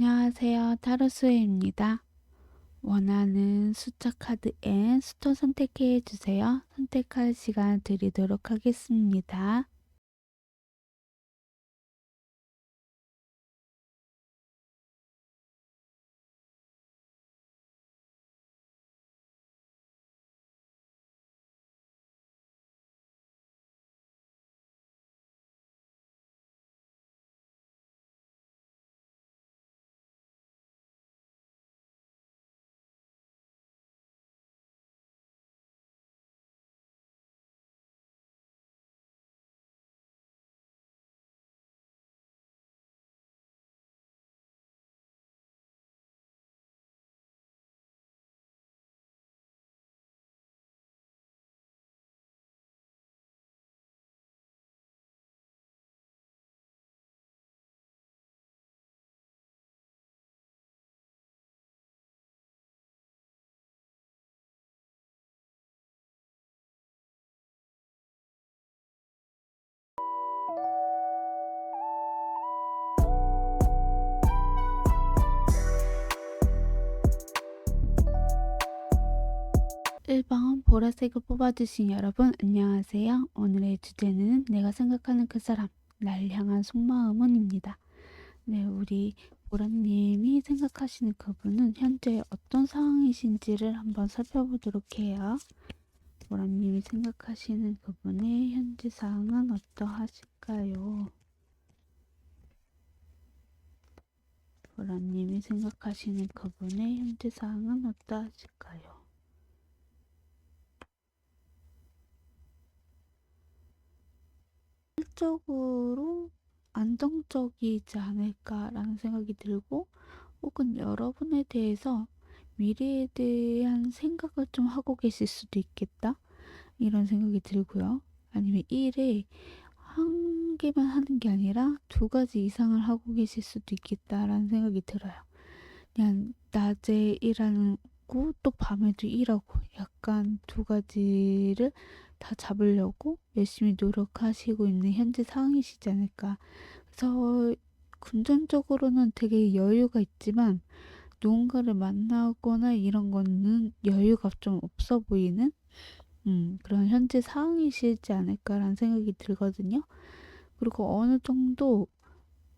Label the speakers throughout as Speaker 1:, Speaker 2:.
Speaker 1: 안녕하세요. 타로스입니다. 원하는 숫자 카드 앤 숫자 선택해 주세요. 선택할 시간 드리도록 하겠습니다. 일 번 보라색을 뽑아주신 여러분 안녕하세요. 오늘의 주제는 내가 생각하는 그 사람, 날 향한 속마음은입니다. 네, 우리 보라님이 생각하시는 그분은 현재 어떤 상황이신지를 한번 살펴보도록 해요. 보라님이 생각하시는 그분의 현재 상황은 어떠하실까요? 보라님이 생각하시는 그분의 현재 상황은 어떠하실까요? 실적으로 안정적이지 않을까라는 생각이 들고, 혹은 여러분에 대해서 미래에 대한 생각을 좀 하고 계실 수도 있겠다, 이런 생각이 들고요. 아니면 일에 한 개만 하는 게 아니라 두 가지 이상을 하고 계실 수도 있겠다라는 생각이 들어요. 그냥 낮에 일하고 또 밤에도 일하고, 약간 두 가지를 다 잡으려고 열심히 노력하시고 있는 현재 상황이시지 않을까. 그래서 금전적으로는 되게 여유가 있지만 누군가를 만나거나 이런 거는 여유가 좀 없어 보이는 그런 현재 상황이시지 않을까라는 생각이 들거든요. 그리고 어느 정도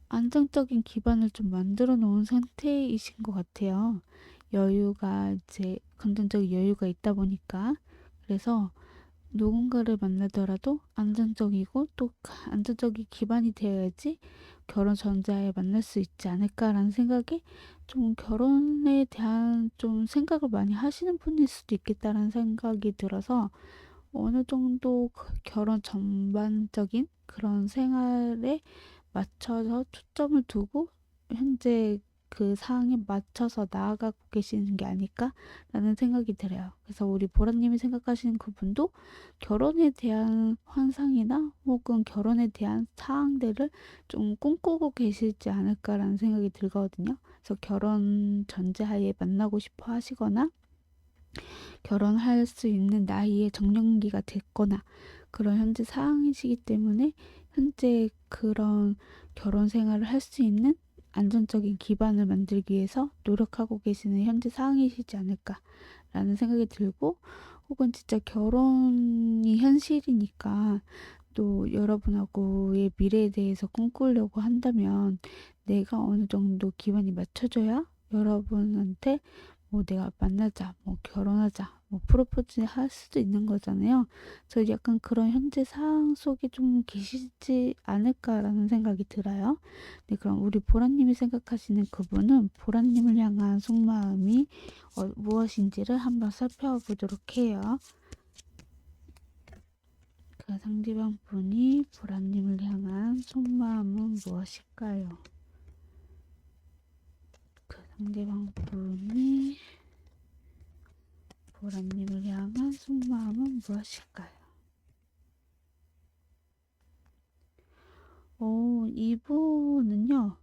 Speaker 1: 안정적인 기반을 좀 만들어 놓은 상태이신 것 같아요. 여유가 이제 금전적 여유가 있다 보니까. 그래서 누군가를 만나더라도 안정적이고 또 안정적인 기반이 되어야지 결혼 전자에 만날 수 있지 않을까라는 생각에, 좀 결혼에 대한 좀 생각을 많이 하시는 분일 수도 있겠다라는 생각이 들어서, 어느 정도 결혼 전반적인 그런 생활에 맞춰서 초점을 두고 현재 그 상황에 맞춰서 나아가고 계시는 게 아닐까라는 생각이 들어요. 그래서 우리 보라님이 생각하시는 그분도 결혼에 대한 환상이나 혹은 결혼에 대한 사항들을 좀 꿈꾸고 계시지 않을까라는 생각이 들거든요. 그래서 결혼 전제하에 만나고 싶어 하시거나 결혼할 수 있는 나이에 정년기가 됐거나 그런 현재 상황이시기 때문에, 현재 그런 결혼 생활을 할 수 있는 안정적인 기반을 만들기 위해서 노력하고 계시는 현재 상황이시지 않을까라는 생각이 들고, 혹은 진짜 결혼이 현실이니까 또 여러분하고의 미래에 대해서 꿈꾸려고 한다면 내가 어느 정도 기반이 맞춰져야 여러분한테 뭐 내가 만나자, 뭐 결혼하자, 뭐 프로포즈 할 수도 있는 거잖아요. 그래서 약간 그런 현재 상황 속에 좀 계시지 않을까라는 생각이 들어요. 네, 그럼 우리 보라님이 생각하시는 그분은 보라님을 향한 속마음이 무엇인지를 한번 살펴보도록 해요. 그 상대방 분이 보라님을 향한 속마음은 무엇일까요? 그 상대방 분이 보라님을 향한 속마음은 무엇일까요? 이분은요,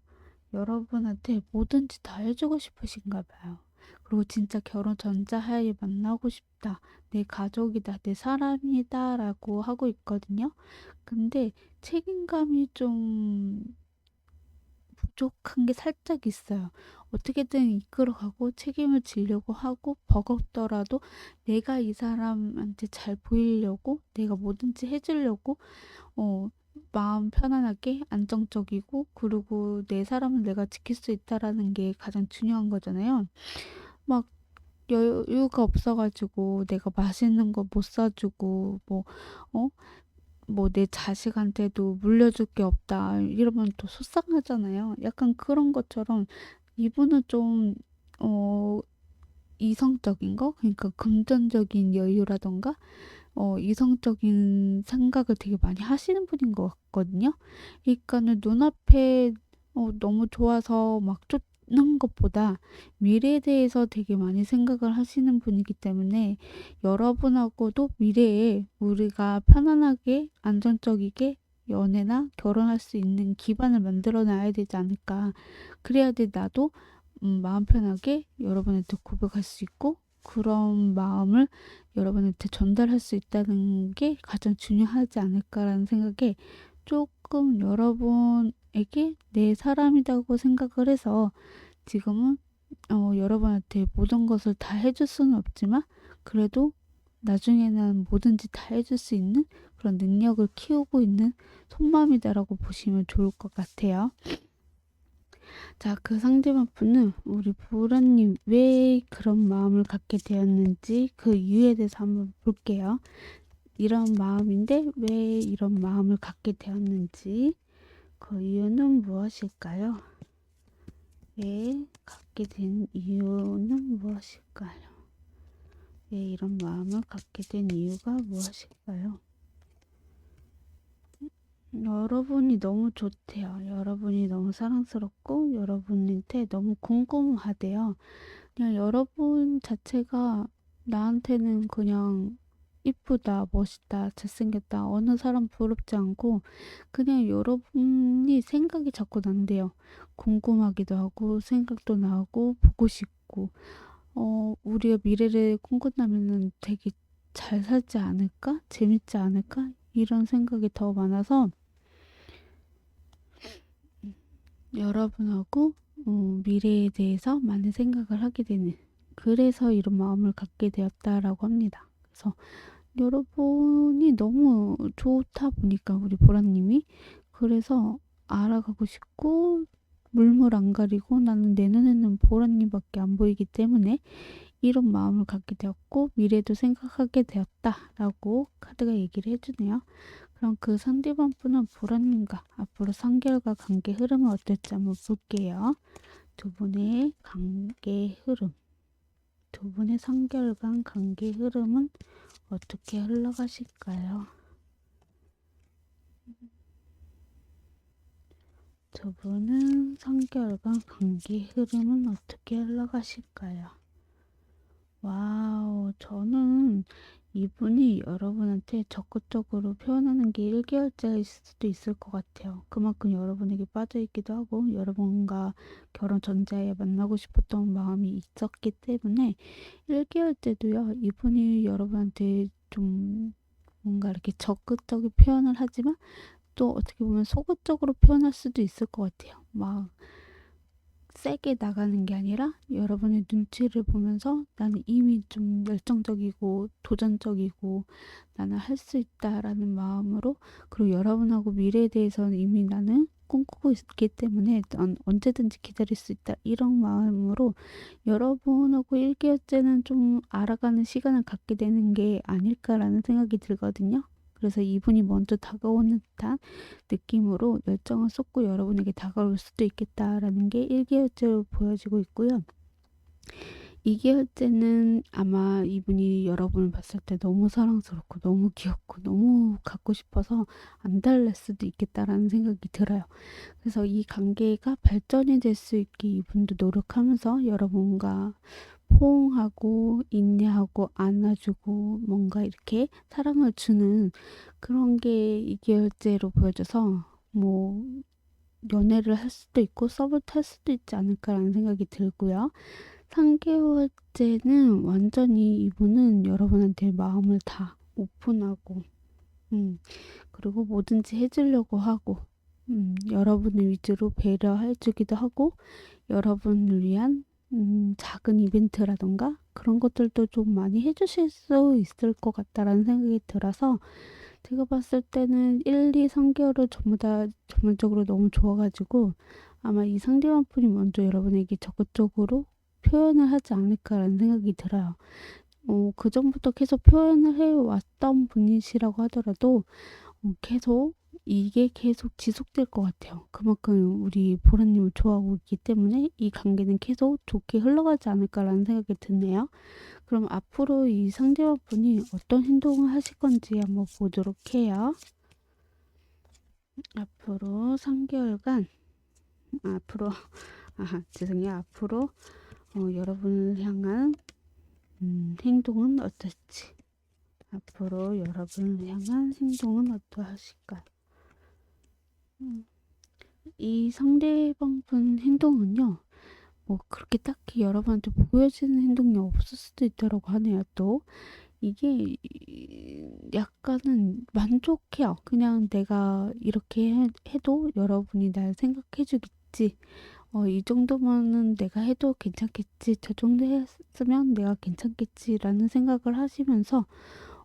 Speaker 1: 여러분한테 뭐든지 다 해주고 싶으신가 봐요. 그리고 진짜 결혼 전자하에 만나고 싶다, 내 가족이다, 내 사람이다 라고 하고 있거든요. 근데 책임감이 좀 부족한 게 살짝 있어요. 어떻게든 이끌어가고 책임을 지려고 하고 버겁더라도 내가 이 사람한테 잘 보이려고 내가 뭐든지 해 주려고 어 마음 편안하게 안정적이고 그리고 내 사람을 내가 지킬 수 있다라는 게 가장 중요한 거잖아요. 막 여유가 없어 가지고 내가 맛있는 거 못 사 주고 어 내 자식한테도 물려줄 게 없다 이러면 또 속상하잖아요. 약간 그런 것처럼 이분은 좀 어 이성적인 거 그러니까 금전적인 여유라든가 이성적인 생각을 되게 많이 하시는 분인 것 같거든요. 그러니까는 눈앞에 너무 좋아서 막 쫓는 것보다 미래에 대해서 되게 많이 생각을 하시는 분이기 때문에 여러분하고도 미래에 우리가 편안하게 안정적이게 연애나 결혼할 수 있는 기반을 만들어 놔야 되지 않을까. 그래야지 나도 마음 편하게 여러분한테 고백할 수 있고 그런 마음을 여러분한테 전달할 수 있다는 게 가장 중요하지 않을까라는 생각에 조금 여러분에게 내 사람이라고 생각을 해서 지금은 여러분한테 모든 것을 다 해줄 수는 없지만 그래도 나중에는 뭐든지 다 해줄 수 있는 그런 능력을 키우고 있는 속마음이다라고 보시면 좋을 것 같아요. 자, 그 상대방분은 우리 보라님 왜 그런 마음을 갖게 되었는지 그 이유에 대해서 한번 볼게요. 이런 마음인데 왜 이런 마음을 갖게 되었는지 그 이유는 무엇일까요? 왜 갖게 된 이유는 무엇일까요? 왜 이런 마음을 갖게 된 이유가 무엇일까요? 여러분이 너무 좋대요. 여러분이 너무 사랑스럽고 여러분한테 너무 궁금하대요. 그냥 여러분 자체가 나한테는 그냥 이쁘다, 멋있다, 잘생겼다, 어느 사람 부럽지 않고 그냥 여러분이 생각이 자꾸 난대요. 궁금하기도 하고 생각도 나고 보고 싶고 우리가 미래를 꿈꾼다면은 되게 잘 살지 않을까? 재밌지 않을까? 이런 생각이 더 많아서 여러분하고 미래에 대해서 많은 생각을 하게 되는 그래서 이런 마음을 갖게 되었다라고 합니다. 그래서 여러분이 너무 좋다 보니까 우리 보라님이 그래서 알아가고 싶고 물물 안 가리고 나는 내 눈에는 보라님밖에 안 보이기 때문에 이런 마음을 갖게 되었고 미래도 생각하게 되었다라고 카드가 얘기를 해주네요. 그럼 그 상대방 분은 보라님과 앞으로 3개월과 관계 흐름은 어떨지 한번 볼게요. 두 분의 관계 흐름, 두 분의 3개월간 관계 흐름은 어떻게 흘러가실까요? 두 분은 3개월간 관계 흐름은 어떻게 흘러가실까요? 와우, 저는 이분이 여러분한테 적극적으로 표현하는 게 1개월째일 수도 있을 것 같아요. 그만큼 여러분에게 빠져있기도 하고 여러분과 결혼 전제하에 만나고 싶었던 마음이 있었기 때문에 1개월째도요. 이분이 여러분한테 좀 뭔가 이렇게 적극적인 표현을 하지만 또 어떻게 보면 소극적으로 표현할 수도 있을 것 같아요. 막 세게 나가는 게 아니라 여러분의 눈치를 보면서 나는 이미 좀 열정적이고 도전적이고 나는 할 수 있다라는 마음으로 그리고 여러분하고 미래에 대해서는 이미 나는 꿈꾸고 있기 때문에 난 언제든지 기다릴 수 있다 이런 마음으로 여러분하고 1개월째는 좀 알아가는 시간을 갖게 되는 게 아닐까라는 생각이 들거든요. 그래서 이분이 먼저 다가오는 듯한 느낌으로 열정을 쏟고 여러분에게 다가올 수도 있겠다라는 게 1개월째로 보여지고 있고요. 2개월째는 아마 이분이 여러분을 봤을 때 너무 사랑스럽고 너무 귀엽고 너무 갖고 싶어서 안달날 수도 있겠다라는 생각이 들어요. 그래서 이 관계가 발전이 될 수 있게 이분도 노력하면서 여러분과 포옹하고 인내하고 안아주고 뭔가 이렇게 사랑을 주는 그런 게 2개월째로 보여져서 뭐 연애를 할 수도 있고 썸을 탈 수도 있지 않을까라는 생각이 들고요. 3개월째는 완전히 이분은 여러분한테 마음을 다 오픈하고 그리고 뭐든지 해주려고 하고 여러분을 위주로 배려해 주기도 하고 여러분을 위한 작은 이벤트라던가 그런 것들도 좀 많이 해 주실 수 있을 것 같다라는 생각이 들어서 제가 봤을 때는 1, 2, 3개월을 전부 다 전반적으로 너무 좋아 가지고 아마 이 상대방분이 먼저 여러분에게 적극적으로 표현을 하지 않을까라는 생각이 들어요. 그전부터 계속 표현을 해 왔던 분이시라고 하더라도 계속 이게 계속 지속될 것 같아요. 그만큼 우리 보라님을 좋아하고 있기 때문에 이 관계는 계속 좋게 흘러가지 않을까라는 생각이 드네요. 그럼 앞으로 이 상대방분이 어떤 행동을 하실 건지 한번 보도록 해요. 앞으로 3개월간 앞으로 죄송해요. 앞으로 여러분을 향한 행동은 어떨지 앞으로 여러분을 향한 행동은 어떠하실까요? 이 상대방 분 행동은요. 뭐 그렇게 딱히 여러분한테 보여지는 행동이 없을 수도 있다라고 하네요. 또 이게 약간은 만족해요. 그냥 내가 이렇게 해도 여러분이 날 생각해 주겠지. 이 정도면은 내가 해도 괜찮겠지. 저 정도 했으면 내가 괜찮겠지라는 생각을 하시면서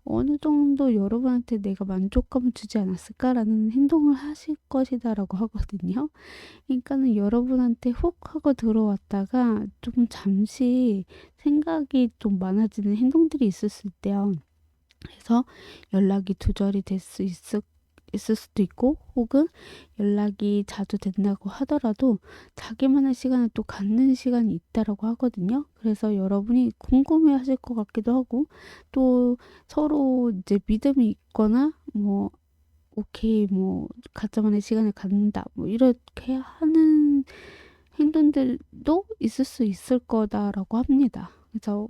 Speaker 1: 어느 정도 여러분한테 내가 만족감을 주지 않았을까라는 행동을 하실 것이다라고 하거든요. 그러니까는 여러분한테 훅 하고 들어왔다가 좀 잠시 생각이 좀 많아지는 행동들이 있었을 때요. 그래서 연락이 두절이 될 수 있을 수도 있고 혹은 연락이 자주 된다고 하더라도 자기만의 시간을 또 갖는 시간이 있다라고 하거든요. 그래서 여러분이 궁금해 하실 것 같기도 하고 또 서로 이제 믿음이 있거나 뭐 오케이 뭐 각자만의 시간을 갖는다 뭐 이렇게 하는 행동들도 있을 수 있을 거다라고 합니다. 그래서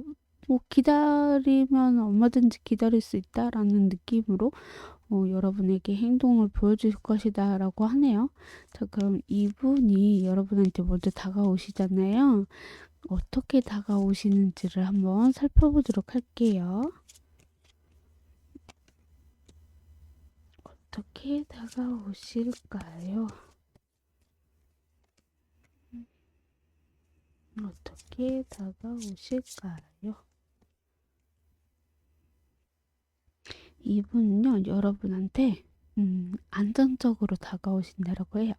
Speaker 1: 뭐 기다리면 얼마든지 기다릴 수 있다라는 느낌으로 여러분에게 행동을 보여줄 것이다라고 하네요. 자, 그럼 이분이 여러분한테 먼저 다가오시잖아요. 어떻게 다가오시는지를 한번 살펴보도록 할게요. 어떻게 다가오실까요? 어떻게 다가오실까요? 이분은요, 여러분한테 안정적으로 다가오신다라고 해요.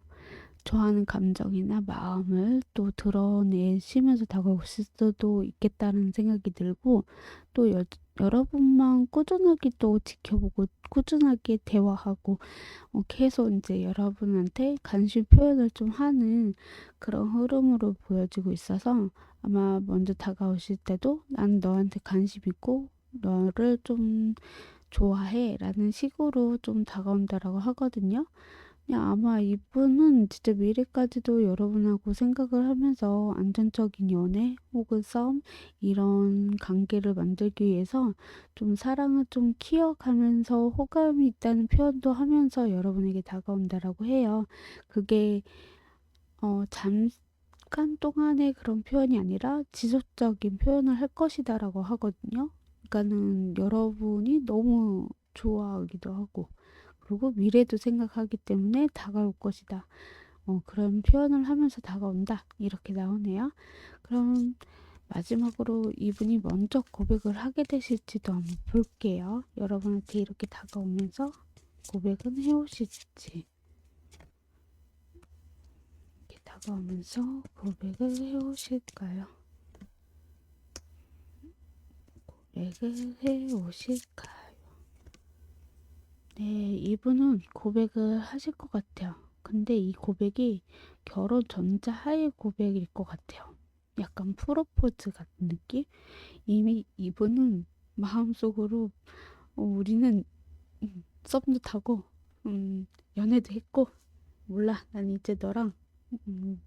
Speaker 1: 좋아하는 감정이나 마음을 또 드러내시면서 다가오실 수도 있겠다는 생각이 들고 또 여러분만 꾸준하게 또 지켜보고 꾸준하게 대화하고 계속 이제 여러분한테 관심 표현을 좀 하는 그런 흐름으로 보여지고 있어서 아마 먼저 다가오실 때도 난 너한테 관심 있고 너를 좀 좋아해 라는 식으로 좀 다가온다라고 하거든요. 그냥 아마 이분은 진짜 미래까지도 여러분하고 생각을 하면서 안정적인 연애 혹은 싸움 이런 관계를 만들기 위해서 좀 사랑을 좀 키워가면서 호감이 있다는 표현도 하면서 여러분에게 다가온다라고 해요. 그게 잠깐 동안의 그런 표현이 아니라 지속적인 표현을 할 것이다라고 하거든요. 그러니까는 여러분이 너무 좋아하기도 하고 그리고 미래도 생각하기 때문에 다가올 것이다. 그런 표현을 하면서 다가온다. 이렇게 나오네요. 그럼 마지막으로 이분이 먼저 고백을 하게 되실지도 한번 볼게요. 여러분한테 이렇게 다가오면서 고백은 해오실지. 이렇게 다가오면서 고백을 해오실까요? 고백을 해오실까요? 네, 이분은 고백을 하실 것 같아요. 근데 이 고백이 결혼 전자하의 고백일 것 같아요. 약간 프로포즈 같은 느낌? 이미 이분은 마음속으로 우리는 썸도 타고 연애도 했고 몰라 난 이제 너랑 음,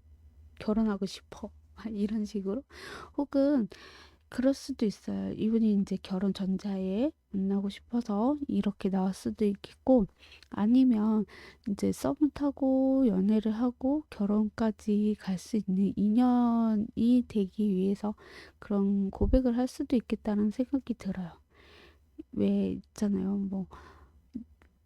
Speaker 1: 결혼하고 싶어 이런 식으로 혹은 그럴 수도 있어요. 이분이 이제 결혼 전자에 만나고 싶어서 이렇게 나올 수도 있겠고, 아니면 이제 썸을 타고 연애를 하고 결혼까지 갈 수 있는 인연이 되기 위해서 그런 고백을 할 수도 있겠다는 생각이 들어요. 왜 있잖아요. 뭐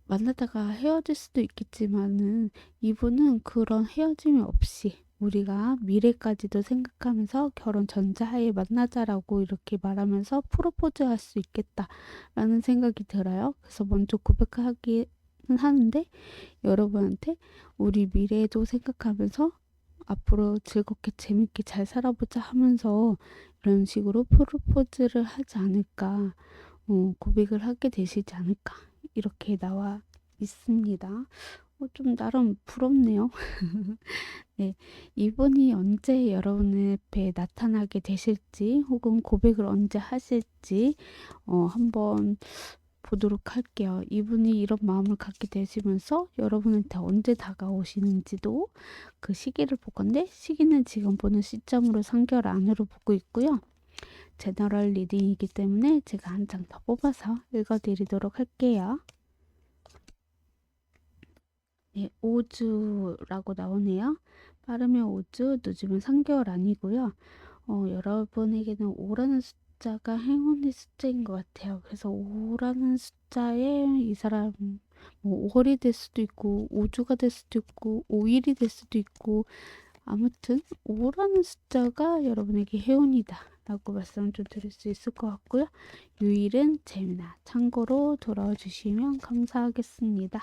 Speaker 1: 만나다가 헤어질 수도 있겠지만은 이분은 그런 헤어짐이 없이 우리가 미래까지도 생각하면서 결혼 전제하에 만나자라고 이렇게 말하면서 프로포즈 할 수 있겠다라는 생각이 들어요. 그래서 먼저 고백하기는 하는데 여러분한테 우리 미래도 생각하면서 앞으로 즐겁게 재밌게 잘 살아보자 하면서 이런 식으로 프로포즈를 하지 않을까, 고백을 하게 되시지 않을까 이렇게 나와 있습니다. 좀 나름 부럽네요. 네, 이분이 언제 여러분 앞에 나타나게 되실지 혹은 고백을 언제 하실지 한번 보도록 할게요. 이분이 이런 마음을 갖게 되시면서 여러분한테 언제 다가오시는지도 그 시기를 볼 건데 시기는 지금 보는 시점으로 3개월 안으로 보고 있고요. 제너럴 리딩이기 때문에 제가 한 장 더 뽑아서 읽어드리도록 할게요. 네, 오주라고 나오네요. 빠르면 오주, 늦으면 3개월 아니고요. 여러분에게는 5라는 숫자가 행운의 숫자인 것 같아요. 그래서 5라는 숫자에 이 사람 뭐 5월이 될 수도 있고 5주가 될 수도 있고 5일이 될 수도 있고 아무튼 5라는 숫자가 여러분에게 행운이다 라고 말씀을 좀 드릴 수 있을 것 같고요. 유일은 재미나 참고로 돌아와 주시면 감사하겠습니다.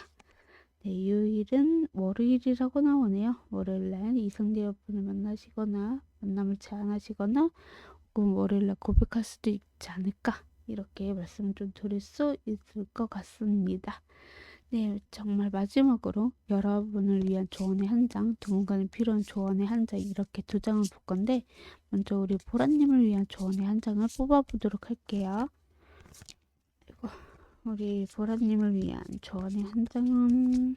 Speaker 1: 네, 요일은 월요일이라고 나오네요. 월요일날 이성대 여분을 만나시거나 만남을 제안하시거나 혹은 월요일날 고백할 수도 있지 않을까 이렇게 말씀을 좀 드릴 수 있을 것 같습니다. 네, 정말 마지막으로 여러분을 위한 조언의 한 장, 누군가는 필요한 조언의 한 장 이렇게 두 장을 볼 건데 먼저 우리 보라님을 위한 조언의 한 장을 뽑아보도록 할게요. 그리고 우리 보라님을 위한 조언의 한 장은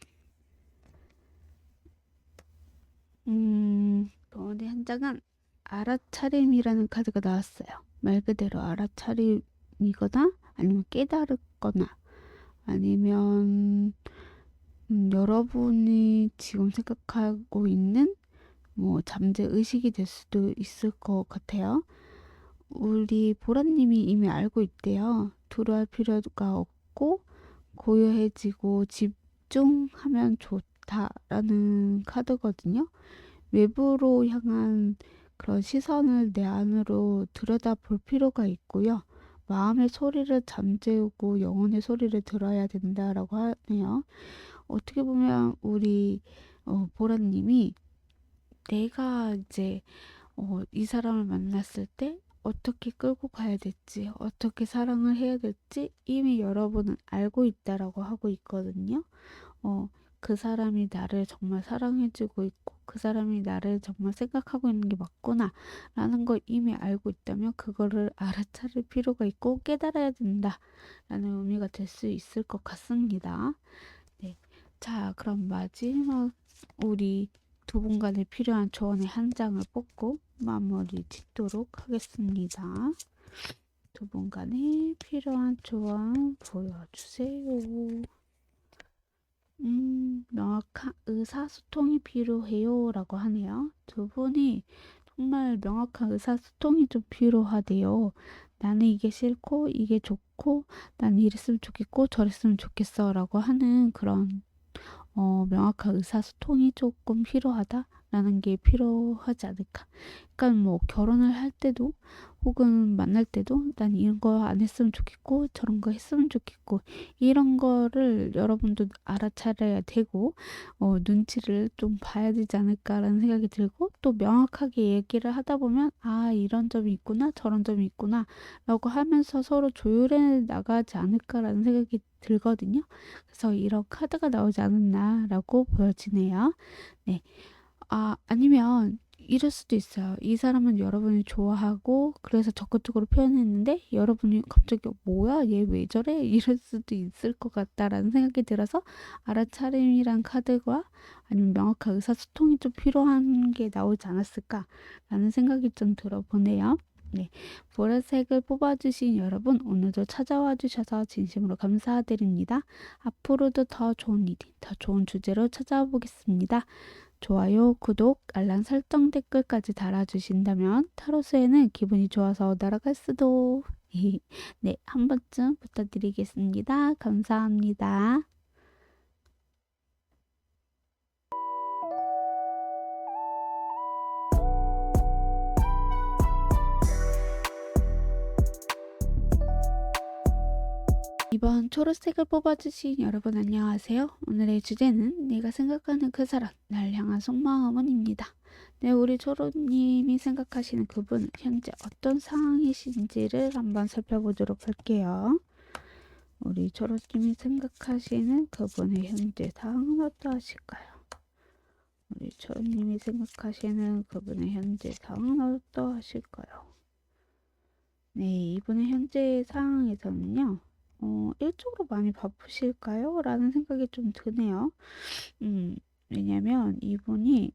Speaker 1: 조언의 한 장은 알아차림이라는 카드가 나왔어요. 말 그대로 알아차림이거나 아니면 깨달았거나 아니면 여러분이 지금 생각하고 있는 뭐 잠재 의식이 될 수도 있을 것 같아요. 우리 보라님이 이미 알고 있대요. 두려워할 필요가 없고 고요해지고 집중하면 좋다라는 카드거든요. 외부로 향한 그런 시선을 내 안으로 들여다볼 필요가 있고요. 마음의 소리를 잠재우고 영혼의 소리를 들어야 된다라고 하네요. 어떻게 보면 우리 보라님이 내가 이제 이 사람을 만났을 때 어떻게 끌고 가야 될지, 어떻게 사랑을 해야 될지 이미 여러분은 알고 있다라고 하고 있거든요. 어, 그 사람이 나를 정말 사랑해주고 있고, 그 사람이 나를 정말 생각하고 있는 게 맞구나, 라는 걸 이미 알고 있다면, 그거를 알아차릴 필요가 있고, 깨달아야 된다, 라는 의미가 될 수 있을 것 같습니다. 네. 자, 그럼 마지막 우리 두 분 간에 필요한 조언의 한 장을 뽑고 마무리 짓도록 하겠습니다. 두 분 간에 필요한 조언 보여주세요. 명확한 의사소통이 필요해요 라고 하네요. 두 분이 정말 명확한 의사소통이 좀 필요하대요. 나는 이게 싫고 이게 좋고 나는 이랬으면 좋겠고 저랬으면 좋겠어 라고 하는 그런 명확한 의사소통이 조금 필요하다라는 게 필요하지 않을까. 그러니까 뭐 결혼을 할 때도 혹은 만날 때도 난 이런 거 안 했으면 좋겠고 저런 거 했으면 좋겠고 이런 거를 여러분도 알아차려야 되고 눈치를 좀 봐야 되지 않을까라는 생각이 들고 또 명확하게 얘기를 하다 보면 아 이런 점이 있구나 저런 점이 있구나 라고 하면서 서로 조율해 나가지 않을까라는 생각이 들거든요. 그래서 이런 카드가 나오지 않았나라고 보여지네요. 네. 아니면 이럴 수도 있어요. 이 사람은 여러분이 좋아하고 그래서 적극적으로 표현했는데 여러분이 갑자기 뭐야 얘 왜 저래? 이럴 수도 있을 것 같다라는 생각이 들어서 알아차림이란 카드가 아니면 명확한 의사소통이 좀 필요한 게 나오지 않았을까라는 생각이 좀 들어보네요. 네, 보라색을 뽑아주신 여러분 오늘도 찾아와 주셔서 진심으로 감사드립니다. 앞으로도 더 좋은 일이, 더 좋은 주제로 찾아와 보겠습니다. 좋아요, 구독, 알람 설정 댓글까지 달아주신다면 타로스에는 기분이 좋아서 날아갈 수도. 네, 한 번쯤 부탁드리겠습니다. 감사합니다. 이번 초록색을 뽑아주신 여러분 안녕하세요. 오늘의 주제는 내가 생각하는 그 사람, 날 향한 속마음은입니다. 네, 우리 초록님이 생각하시는 그분은 현재 어떤 상황이신지를 한번 살펴보도록 할게요. 우리 초록님이 생각하시는 그분의 현재 상황은 어떠하실까요? 우리 초록님이 생각하시는 그분의 현재 상황은 어떠하실까요? 네, 이분의 현재 상황에서는요. 일적으로 많이 바쁘실까요? 라는 생각이 좀 드네요. 왜냐면 이분이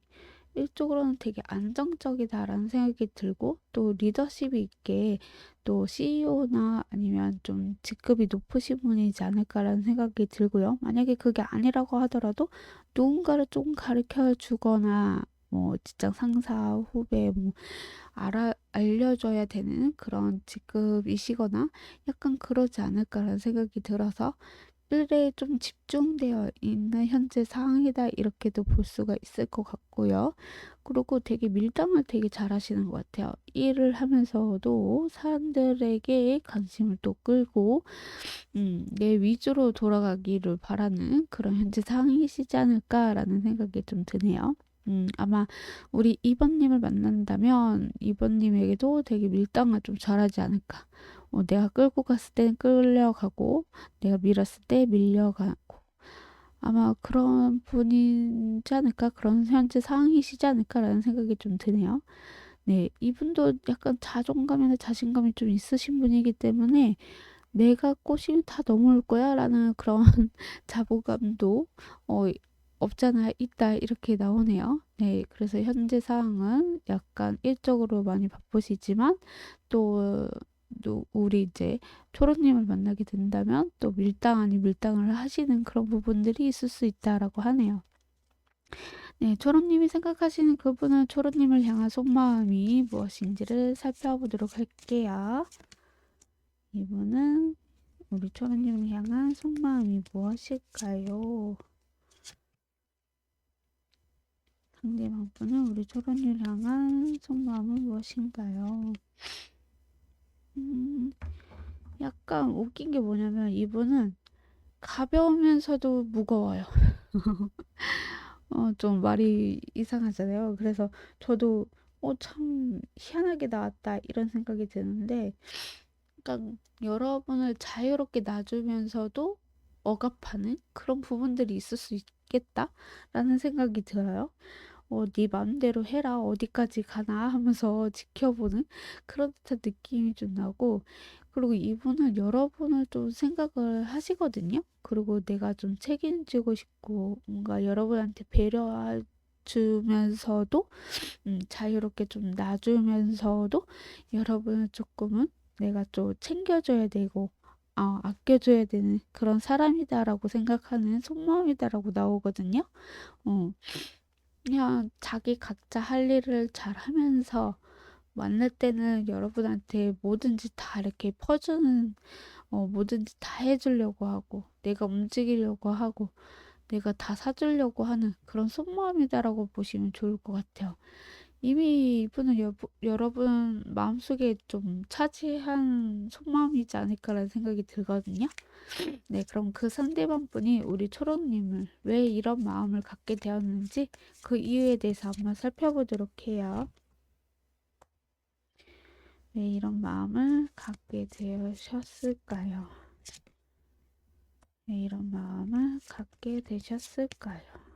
Speaker 1: 일적으로는 되게 안정적이다라는 생각이 들고 또 리더십이 있게 또 CEO나 아니면 좀 직급이 높으신 분이지 않을까라는 생각이 들고요. 만약에 그게 아니라고 하더라도 누군가를 좀 가르쳐 주거나 뭐 직장 상사, 후배 뭐 알려줘야 되는 그런 직급이시거나 약간 그러지 않을까라는 생각이 들어서 일에 좀 집중되어 있는 현재 상황이다 이렇게도 볼 수가 있을 것 같고요. 그리고 되게 밀당을 되게 잘하시는 것 같아요. 일을 하면서도 사람들에게 관심을 또 끌고 내 위주로 돌아가기를 바라는 그런 현재 상황이시지 않을까라는 생각이 좀 드네요. 아마 우리 이번님을 만난다면 이번님에게도 되게 밀당을 좀 잘하지 않을까. 내가 끌고 갔을 땐 끌려가고 내가 밀었을 때 밀려가고 아마 그런 분이지 않을까 그런 현재 상황이시지 않을까라는 생각이 좀 드네요. 네, 이분도 약간 자존감이나 자신감이 좀 있으신 분이기 때문에 내가 꼬시면 다 넘어올 거야 라는 그런 자부감도 어, 없잖아 있다 이렇게 나오네요. 네, 그래서 현재 상황은 약간 일적으로 많이 바쁘시지만 또 우리 이제 초록님을 만나게 된다면 또 밀당 아닌 밀당을 하시는 그런 부분들이 있을 수 있다라고 하네요. 네, 초록님이 생각하시는 그분은 초록님을 향한 속마음이 무엇인지를 살펴보도록 할게요. 이분은 우리 초록님을 향한 속마음이 무엇일까요? 상대방 분은 우리 초록님을 향한 속마음은 무엇인가요? 약간 웃긴 게 뭐냐면 이분은 가벼우면서도 무거워요. 좀 말이 이상하잖아요. 그래서 저도 참 희한하게 나왔다 이런 생각이 드는데 그러니까 여러분을 자유롭게 놔주면서도 억압하는 그런 부분들이 있을 수 있겠다라는 생각이 들어요. 네 맘대로 해라 어디까지 가나 하면서 지켜보는 그런 듯한 느낌이 좀 나고 그리고 이분은 여러분을 좀 생각을 하시거든요. 그리고 내가 좀 책임지고 싶고 뭔가 여러분한테 배려해 주면서도 자유롭게 좀 놔주면서도 여러분을 조금은 내가 좀 챙겨줘야 되고 아껴줘야 되는 그런 사람이다라고 생각하는 속마음이다라고 나오거든요. 어, 그냥 자기 각자 할 일을 잘 하면서 만날 때는 여러분한테 뭐든지 다 이렇게 퍼주는 뭐든지 다 해주려고 하고 내가 움직이려고 하고 내가 다 사주려고 하는 그런 속마음이다라고 보시면 좋을 것 같아요. 이미 이분은 여러분 마음속에 좀 차지한 속마음이지 않을까라는 생각이 들거든요. 네, 그럼 그 상대방 분이 우리 초롱님을 왜 이런 마음을 갖게 되었는지 그 이유에 대해서 한번 살펴보도록 해요. 왜 이런 마음을 갖게 되셨을까요? 왜 이런 마음을 갖게 되셨을까요?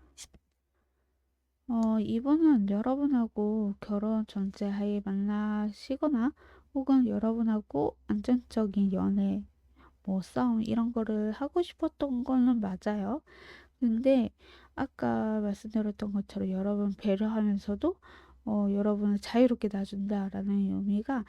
Speaker 1: 이분은 여러분하고 결혼 전제하에 만나시거나 혹은 여러분하고 안정적인 연애, 뭐 싸움 이런 거를 하고 싶었던 거는 맞아요. 근데 아까 말씀드렸던 것처럼 여러분 배려하면서도 여러분을 자유롭게 놔준다라는 의미가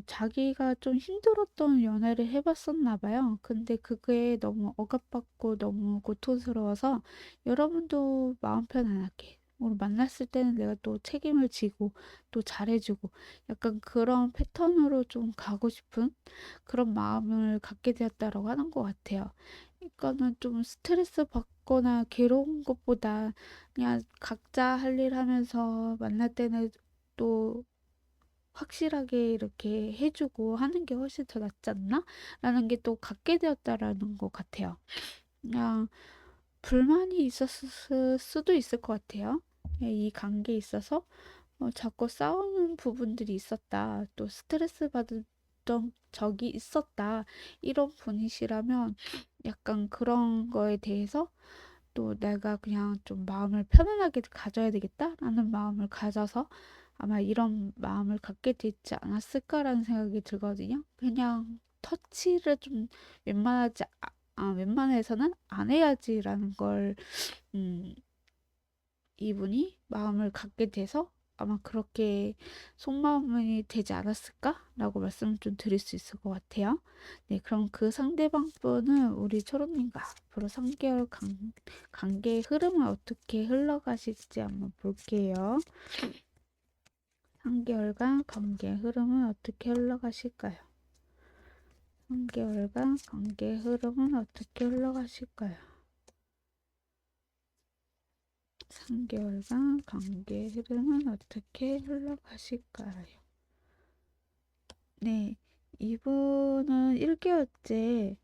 Speaker 1: 자기가 좀 힘들었던 연애를 해봤었나 봐요. 근데 그게 너무 억압받고 너무 고통스러워서 여러분도 마음 편안하게 우리 만났을 때는 내가 또 책임을 지고 또 잘해주고 약간 그런 패턴으로 좀 가고 싶은 그런 마음을 갖게 되었다라고 하는 것 같아요. 그러니까는 좀 스트레스 받거나 괴로운 것보다 그냥 각자 할 일 하면서 만날 때는 또 확실하게 이렇게 해주고 하는 게 훨씬 더 낫지 않나? 라는 게 또 갖게 되었다라는 것 같아요. 그냥 불만이 있었을 수도 있을 것 같아요. 이 관계에 있어서 자꾸 싸우는 부분들이 있었다. 또 스트레스 받았던 적이 있었다. 이런 분이시라면 약간 그런 거에 대해서 또 내가 그냥 좀 마음을 편안하게 가져야 되겠다라는 마음을 가져서 아마 이런 마음을 갖게 되지 않았을까라는 생각이 들거든요. 그냥 터치를 좀 웬만하지 웬만해서는 안 해야지라는 걸 음, 이분이 마음을 갖게 돼서 아마 그렇게 속마음이 되지 않았을까라고 말씀을 좀 드릴 수 있을 것 같아요. 네, 그럼 그 상대방 분은 우리 초롱님과 앞으로 3개월 관계의 흐름은 어떻게 흘러가실지 한번 볼게요. 3개월간 관계의 흐름은 어떻게 흘러가실까요? 3개월간 관계의 흐름은 어떻게 흘러가실까요? 3개월간 관계의 흐름은 어떻게 흘러가실까요? 네, 이분은 1개월째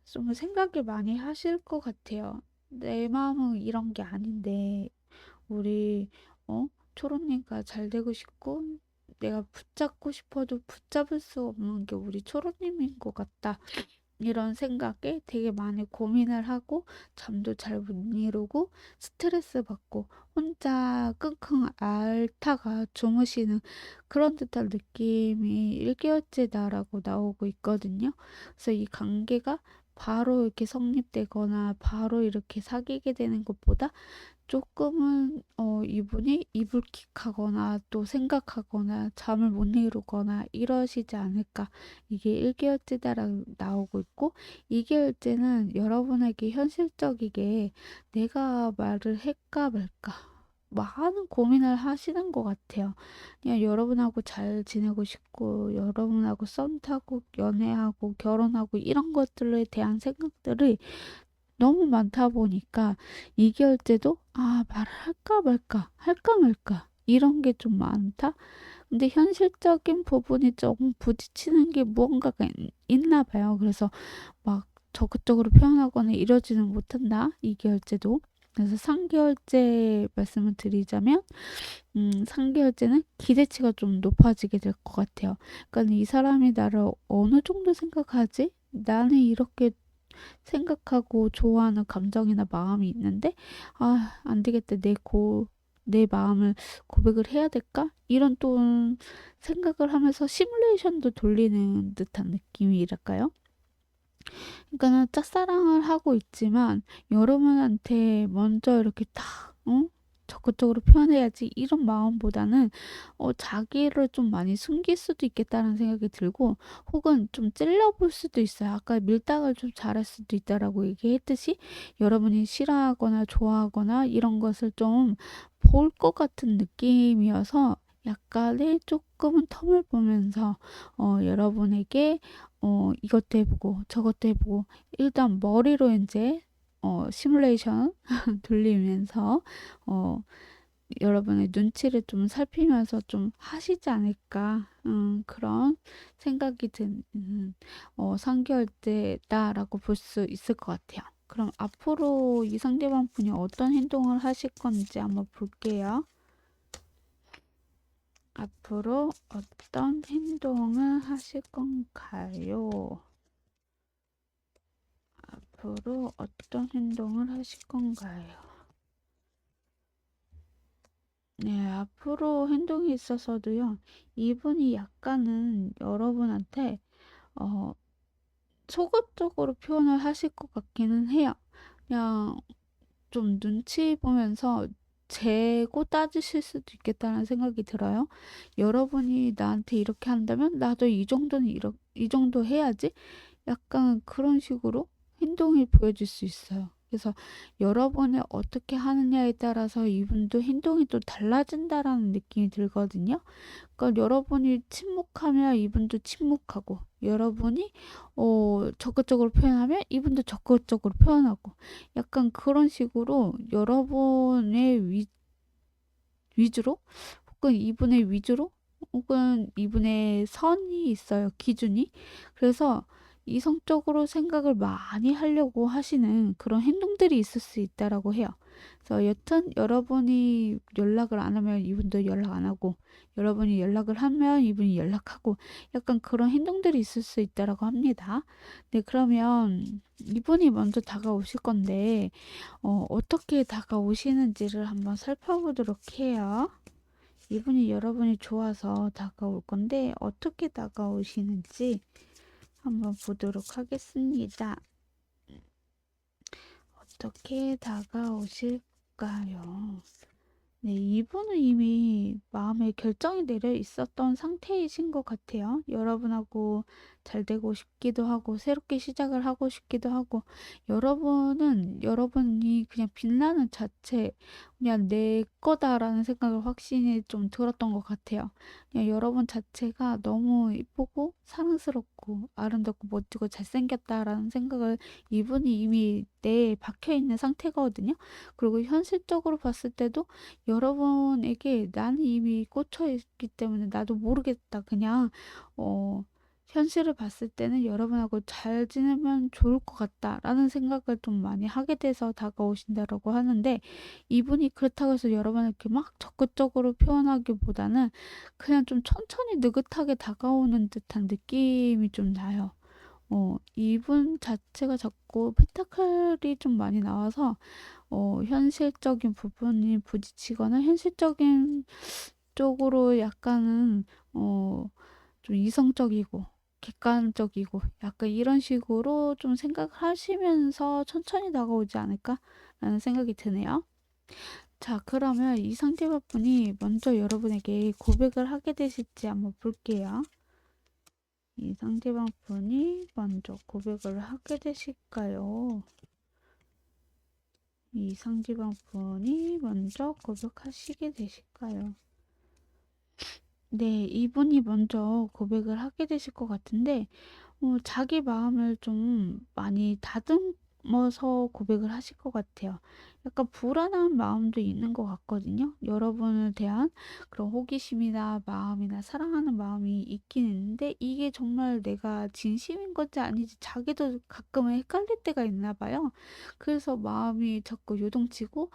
Speaker 1: 좀 생각을 많이 하실 것 같아요. 내 마음은 이런 게 아닌데, 우리, 초롱님과 잘 되고 싶고, 내가 붙잡고 싶어도 붙잡을 수 없는 게 우리 초롱님인 것 같다. 이런 생각에 되게 많이 고민을 하고 잠도 잘 못 이루고 스트레스 받고 혼자 끙끙 앓다가 주무시는 그런 듯한 느낌이 1개월째다라고 나오고 있거든요. 그래서 이 관계가 바로 이렇게 성립되거나 바로 이렇게 사귀게 되는 것보다 조금은 이분이 이불킥하거나 또 생각하거나 잠을 못 이루거나 이러시지 않을까. 이게 1개월째다라고 나오고 있고 2개월째는 여러분에게 현실적이게 내가 말을 할까 말까 많은 고민을 하시는 것 같아요. 그냥 여러분하고 잘 지내고 싶고 여러분하고 썸 타고 연애하고 결혼하고 이런 것들에 대한 생각들을 너무 많다 보니까 2개월째도 말을 할까 말까, 할까 말까, 이런 게 좀 많다? 근데 현실적인 부분이 조금 부딪히는 게 무언가가 있나 봐요. 그래서 막 적극적으로 표현하거나 이러지는 못한다. 2개월째도. 그래서 3개월째 말씀을 드리자면, 3개월째는 기대치가 좀 높아지게 될 것 같아요. 그러니까 이 사람이 나를 어느 정도 생각하지? 나는 이렇게 생각하고 좋아하는 감정이나 마음이 있는데 안 되겠다. 내 마음을 고백을 해야 될까? 이런 또 생각을 하면서 시뮬레이션도 돌리는 듯한 느낌이랄까요? 그러니까는 짝사랑을 하고 있지만 여러분한테 먼저 이렇게 딱 적극적으로 표현해야지 이런 마음보다는 자기를 좀 많이 숨길 수도 있겠다는 생각이 들고 혹은 좀 찔러볼 수도 있어요. 아까 밀당을 좀 잘할 수도 있다라고 얘기했듯이 여러분이 싫어하거나 좋아하거나 이런 것을 좀 볼 것 같은 느낌이어서 약간의 조금은 텀을 보면서 여러분에게 이것도 해보고 저것도 해보고 일단 머리로 이제 시뮬레이션 돌리면서 어, 여러분의 눈치를 좀 살피면서 좀 하시지 않을까 그런 생각이 드는 3개월째다라고 볼 수 있을 것 같아요. 그럼 앞으로 이 상대방 분이 어떤 행동을 하실 건지 한번 볼게요. 앞으로 어떤 행동을 하실 건가요? 앞으로 어떤 행동을 하실 건가요? 네, 앞으로 행동이 있어서도요, 이분이 약간은 여러분한테, 어, 소극적으로 표현을 하실 것 같기는 해요. 그냥 좀 눈치 보면서 재고 따지실 수도 있겠다는 생각이 들어요. 여러분이 나한테 이렇게 한다면 나도 이 정도는 이 정도 해야지. 약간 그런 식으로 행동이 보여질 수 있어요. 그래서 여러분이 어떻게 하느냐에 따라서 이분도 행동이 또 달라진다라는 느낌이 들거든요. 그러니까 여러분이 침묵하면 이분도 침묵하고, 여러분이 적극적으로 표현하면 이분도 적극적으로 표현하고, 약간 그런 식으로 여러분의 위주로 혹은 이분의 위주로 혹은 이분의 선이 있어요, 기준이. 그래서 이성적으로 생각을 많이 하려고 하시는 그런 행동들이 있을 수 있다라고 해요. 그래서 여튼 여러분이 연락을 안 하면 이분도 연락 안 하고, 여러분이 연락을 하면 이분이 연락하고, 약간 그런 행동들이 있을 수 있다라고 합니다. 네, 그러면 이분이 먼저 다가오실 건데, 어떻게 다가오시는지를 한번 살펴보도록 해요. 이분이 여러분이 좋아서 다가올 건데 어떻게 다가오시는지 한번 보도록 하겠습니다. 어떻게 다가오실까요? 네, 이분은 이미 마음의 결정이 내려 있었던 상태이신 것 같아요. 여러분하고 잘 되고 싶기도 하고, 새롭게 시작을 하고 싶기도 하고, 여러분은 여러분이 그냥 빛나는 자체, 그냥 내 거다라는 생각을 확신이 좀 들었던 것 같아요. 그냥 여러분 자체가 너무 이쁘고, 사랑스럽고, 아름답고, 멋지고, 잘생겼다라는 생각을 이분이 이미 내에 박혀 있는 상태거든요. 그리고 현실적으로 봤을 때도 여러분에게 나는 이미 꽂혀 있기 때문에 나도 모르겠다. 그냥, 어, 현실을 봤을 때는 여러분하고 잘 지내면 좋을 것 같다라는 생각을 좀 많이 하게 돼서 다가오신다라고 하는데, 이분이 그렇다고 해서 여러분에게 막 적극적으로 표현하기보다는 그냥 좀 천천히 느긋하게 다가오는 듯한 느낌이 좀 나요. 이분 자체가 자꾸 펜타클이 좀 많이 나와서 현실적인 부분이 부딪히거나 현실적인 쪽으로 약간은 좀 이성적이고 객관적이고 약간 이런 식으로 좀 생각하시면서 천천히 다가오지 않을까라는 생각이 드네요. 자, 그러면 이 상대방 분이 먼저 여러분에게 고백을 하게 되실지 한번 볼게요. 이 상대방 분이 먼저 고백을 하게 되실까요? 이 상대방 분이 먼저 고백하시게 되실까요? 네, 이분이 먼저 고백을 하게 되실 것 같은데, 자기 마음을 좀 많이 다듬어서 고백을 하실 것 같아요. 약간 불안한 마음도 있는 것 같거든요. 여러분을 대한 그런 호기심이나 마음이나 사랑하는 마음이 있긴 있는데, 이게 정말 내가 진심인 건지 아닌지 자기도 가끔은 헷갈릴 때가 있나 봐요. 그래서 마음이 자꾸 요동치고,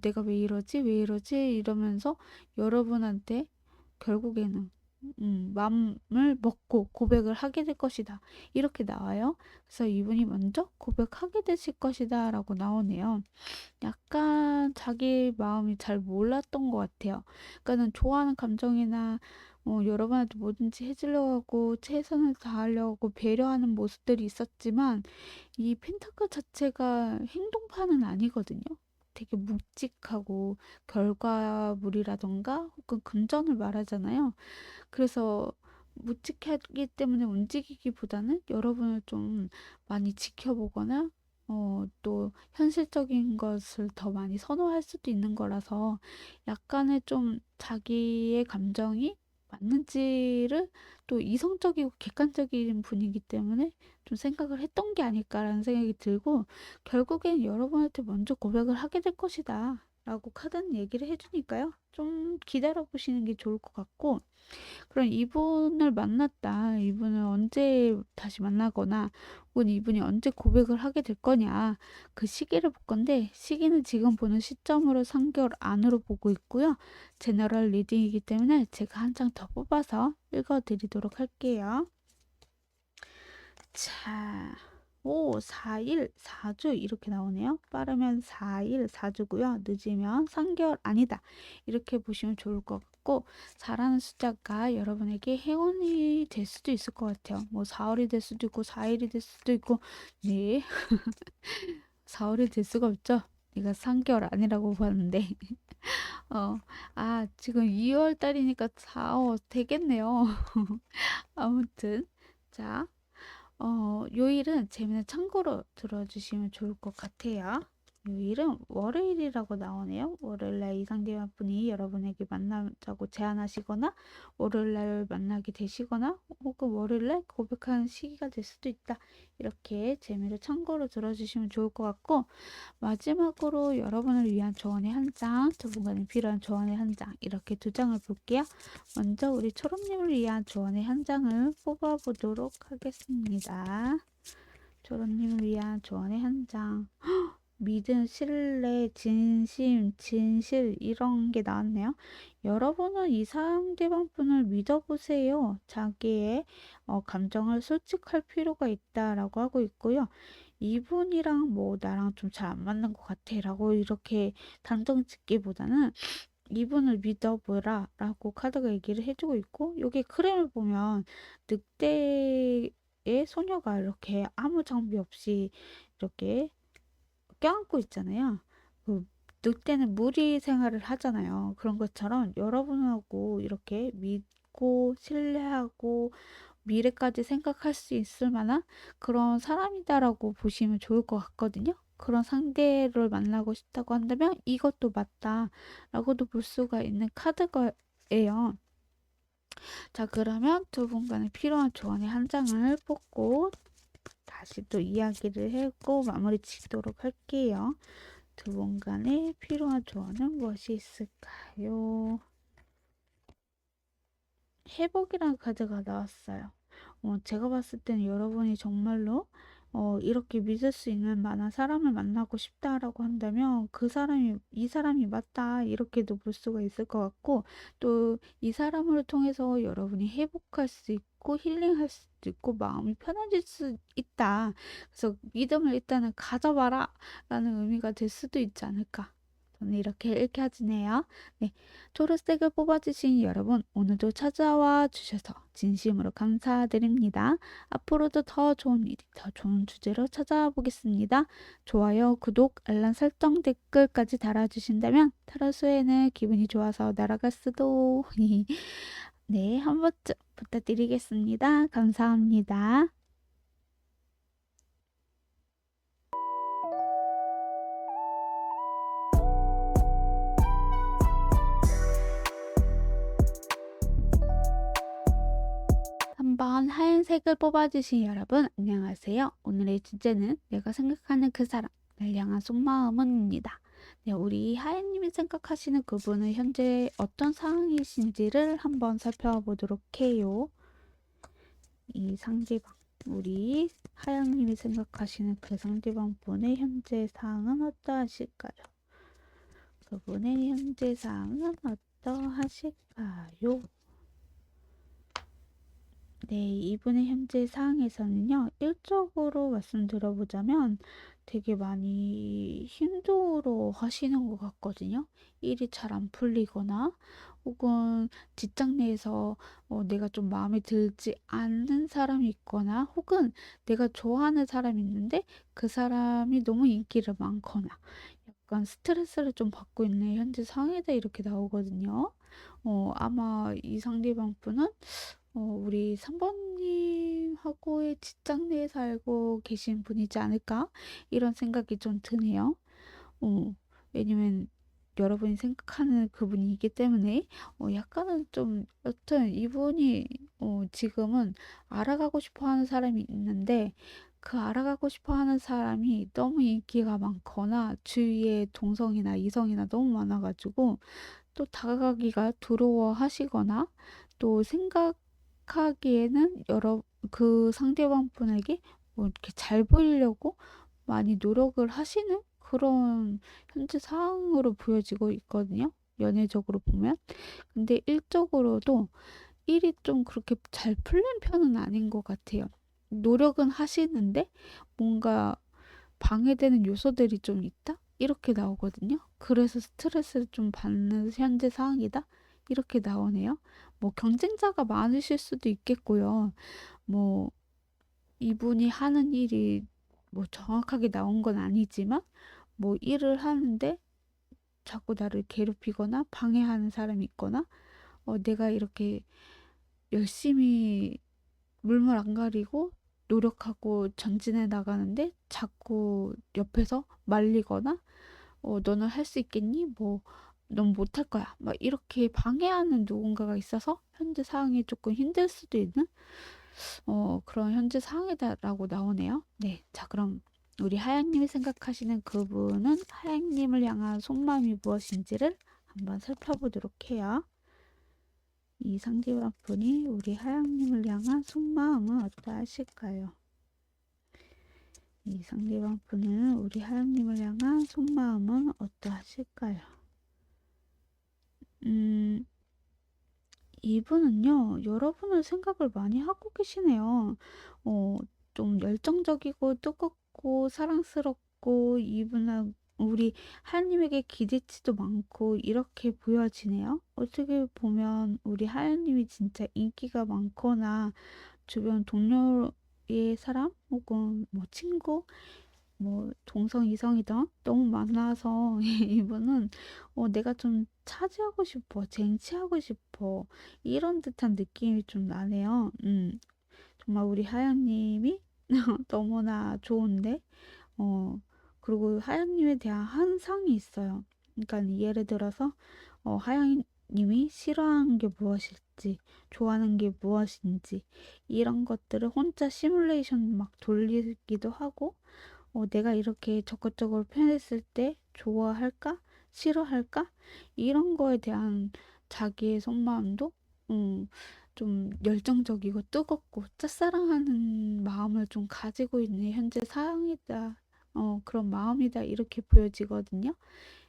Speaker 1: 내가 왜 이러지? 왜 이러지? 이러면서 여러분한테 결국에는 마음을 먹고 고백을 하게 될 것이다. 이렇게 나와요. 그래서 이분이 먼저 고백하게 되실 것이다 라고 나오네요. 약간 자기 마음이 잘 몰랐던 것 같아요. 그러니까는 좋아하는 감정이나 여러분한테 뭐든지 해주려고 하고 최선을 다하려고 하고 배려하는 모습들이 있었지만 이 펜타클 자체가 행동파는 아니거든요. 되게 묵직하고 결과물이라던가 혹은 금전을 말하잖아요. 그래서 묵직하기 때문에 움직이기보다는 여러분을 좀 많이 지켜보거나 또 현실적인 것을 더 많이 선호할 수도 있는 거라서 약간의 좀 자기의 감정이 맞는지를 또 이성적이고 객관적인 분이기 때문에 좀 생각을 했던 게 아닐까라는 생각이 들고 결국엔 여러분한테 먼저 고백을 하게 될 것이다 라고 카드는 얘기를 해주니까요. 좀 기다려 보시는 게 좋을 것 같고 그럼 이분을 만났다. 이분을 언제 다시 만나거나 혹은 이분이 언제 고백을 하게 될 거냐. 그 시기를 볼 건데 시기는 지금 보는 시점으로 3개월 안으로 보고 있고요. 제너럴 리딩이기 때문에 제가 한 장 더 뽑아서 읽어드리도록 할게요. 자, 4일, 4주 이렇게 나오네요. 빠르면 4일, 4주고요. 늦으면 3개월 아니다. 이렇게 보시면 좋을 것 같고 잘하는 숫자가 여러분에게 행운이 될 수도 있을 것 같아요. 뭐 4월이 될 수도 있고 4일이 될 수도 있고 네, 4월이 될 수가 없죠. 내가 3개월 아니라고 봤는데 어, 지금 2월 달이니까 되겠네요. 아무튼 자, 요일은 재미는 참고로 들어주시면 좋을 것 같아요. 요일은 월요일이라고 나오네요. 월요일날 이 상대방분이 여러분에게 만나자고 제안하시거나 월요일날 만나게 되시거나 혹은 월요일날 고백하는 시기가 될 수도 있다. 이렇게 재미를 참고로 들어주시면 좋을 것 같고, 마지막으로 여러분을 위한 조언의 한 장, 두 분간에 필요한 조언의 한 장, 이렇게 두 장을 볼게요. 먼저 우리 초롱님을 위한 조언의 한 장을 뽑아보도록 하겠습니다. 초롱님을 위한 조언의 한 장. 믿음, 신뢰, 진심, 진실 이런 게 나왔네요. 여러분은 이 상대방 분을 믿어보세요. 자기의 감정을 솔직할 필요가 있다라고 하고 있고요. 이분이랑 뭐 나랑 좀 잘 안 맞는 것 같아 라고 이렇게 단정 짓기보다는 이분을 믿어보라 라고 카드가 얘기를 해주고 있고, 여기 그림을 보면 늑대의 소녀가 이렇게 아무 장비 없이 이렇게 껴안고 있잖아요. 그 늑대는 무리 생활을 하잖아요. 그런 것처럼 여러분하고 이렇게 믿고 신뢰하고 미래까지 생각할 수 있을 만한 그런 사람이다라고 보시면 좋을 것 같거든요. 그런 상대를 만나고 싶다고 한다면 이것도 맞다라고도 볼 수가 있는 카드예요. 자, 그러면 두 분간에 필요한 조언의 한 장을 뽑고 다시 또 이야기를 하고 마무리 짓도록 할게요. 두 분 간에 필요한 조언은 무엇이 있을까요? 회복이라는 카드가 나왔어요. 제가 봤을 때는 여러분이 정말로 이렇게 믿을 수 있는 만한 사람을 만나고 싶다라고 한다면 그 사람이 이 사람이 맞다 이렇게도 볼 수가 있을 것 같고, 또 이 사람을 통해서 여러분이 회복할 수 있고 힐링할 수도 있고 마음이 편해질 수 있다. 그래서 믿음을 일단은 가져봐라 라는 의미가 될 수도 있지 않을까. 저는 이렇게 읽혀지네요. 네. 초록색을 뽑아주신 여러분, 오늘도 찾아와 주셔서 진심으로 감사드립니다. 앞으로도 더 좋은 일이, 더 좋은 주제로 찾아보겠습니다. 좋아요, 구독, 알람 설정, 댓글까지 달아주신다면 타로스에는 기분이 좋아서 날아갈 수도. 네, 한 번쯤 부탁드리겠습니다. 감사합니다. 한번 하얀색을 뽑아주신 여러분, 안녕하세요. 오늘의 주제는 내가 생각하는 그 사람, 날 향한 속마음은입니다. 네, 우리 하얀님이 생각하시는 그분은 현재 어떤 상황이신지를 한번 살펴보도록 해요. 이 상대방, 우리 하얀님이 생각하시는 그 상대방 분의 현재 상황은 어떠하실까요? 그분의 현재 상황은 어떠하실까요? 네, 이분의 현재 상황에서는요, 일적으로 말씀드려보자면 되게 많이 힘들어 하시는 것 같거든요. 일이 잘 안 풀리거나, 혹은 직장 내에서 내가 좀 마음에 들지 않는 사람이 있거나, 혹은 내가 좋아하는 사람이 있는데 그 사람이 너무 인기를 많거나, 약간 스트레스를 좀 받고 있는 현재 상황이다 이렇게 나오거든요. 아마 이 상대방 분은 우리 3번님하고의 직장 내에 살고 계신 분이지 않을까? 이런 생각이 좀 드네요. 어, 왜냐면 여러분이 생각하는 그분이기 때문에 약간은 좀 여튼 이분이 지금은 알아가고 싶어 하는 사람이 있는데, 그 알아가고 싶어 하는 사람이 너무 인기가 많거나 주위에 동성이나 이성이나 너무 많아가지고 또 다가가기가 두려워하시거나, 또 생각하기에는 그 상대방 분에게 뭐 이렇게 잘 보이려고 많이 노력을 하시는 그런 현재 상황으로 보여지고 있거든요. 연애적으로 보면. 근데 일적으로도 일이 좀 그렇게 잘 풀린 편은 아닌 것 같아요. 노력은 하시는데 뭔가 방해되는 요소들이 좀 있다? 이렇게 나오거든요. 그래서 스트레스를 좀 받는 현재 상황이다? 이렇게 나오네요. 뭐 경쟁자가 많으실 수도 있겠고요. 뭐 이분이 하는 일이 뭐 정확하게 나온 건 아니지만 뭐 일을 하는데 자꾸 나를 괴롭히거나 방해하는 사람이 있거나, 내가 이렇게 열심히 물물 안 가리고 노력하고 전진해 나가는데 자꾸 옆에서 말리거나 "너는 할 수 있겠니?" 뭐 "넌 못할 거야." 막 이렇게 방해하는 누군가가 있어서 현재 상황이 조금 힘들 수도 있는 그런 현재 상황이다라고 나오네요. 네. 자, 그럼 우리 하양님이 생각하시는 그분은 하양님을 향한 속마음이 무엇인지를 한번 살펴보도록 해요. 이 상대방 분이 우리 하양님을 향한 속마음은 어떠하실까요? 이 상대방 분은 우리 하양님을 향한 속마음은 어떠하실까요? 음, 이분은요, 여러분을 생각을 많이 하고 계시네요. 어, 좀 열정적이고 뜨겁고 사랑스럽고 이분은 우리 하나님에게 기대치도 많고 이렇게 보여지네요. 어떻게 보면 우리 하나님이 진짜 인기가 많거나 주변 동료의 사람 혹은 뭐 친구 뭐 동성 이성이든 너무 많아서 이분은 내가 좀 차지하고 싶어, 쟁취하고 싶어 이런 듯한 느낌이 좀 나네요. 정말 우리 하양님이 너무나 좋은데 어 그리고 하양님에 대한 한상이 있어요. 그러니까 예를 들어서 하양님이 싫어하는 게 무엇일지, 좋아하는 게 무엇인지 이런 것들을 혼자 시뮬레이션 막 돌리기도 하고 내가 이렇게 적극적으로 표현했을 때 좋아할까? 싫어할까? 이런 거에 대한 자기의 속마음도 음, 좀 열정적이고 뜨겁고 짝사랑하는 마음을 좀 가지고 있는 현재 상황이다. 그런 마음이다. 이렇게 보여지거든요.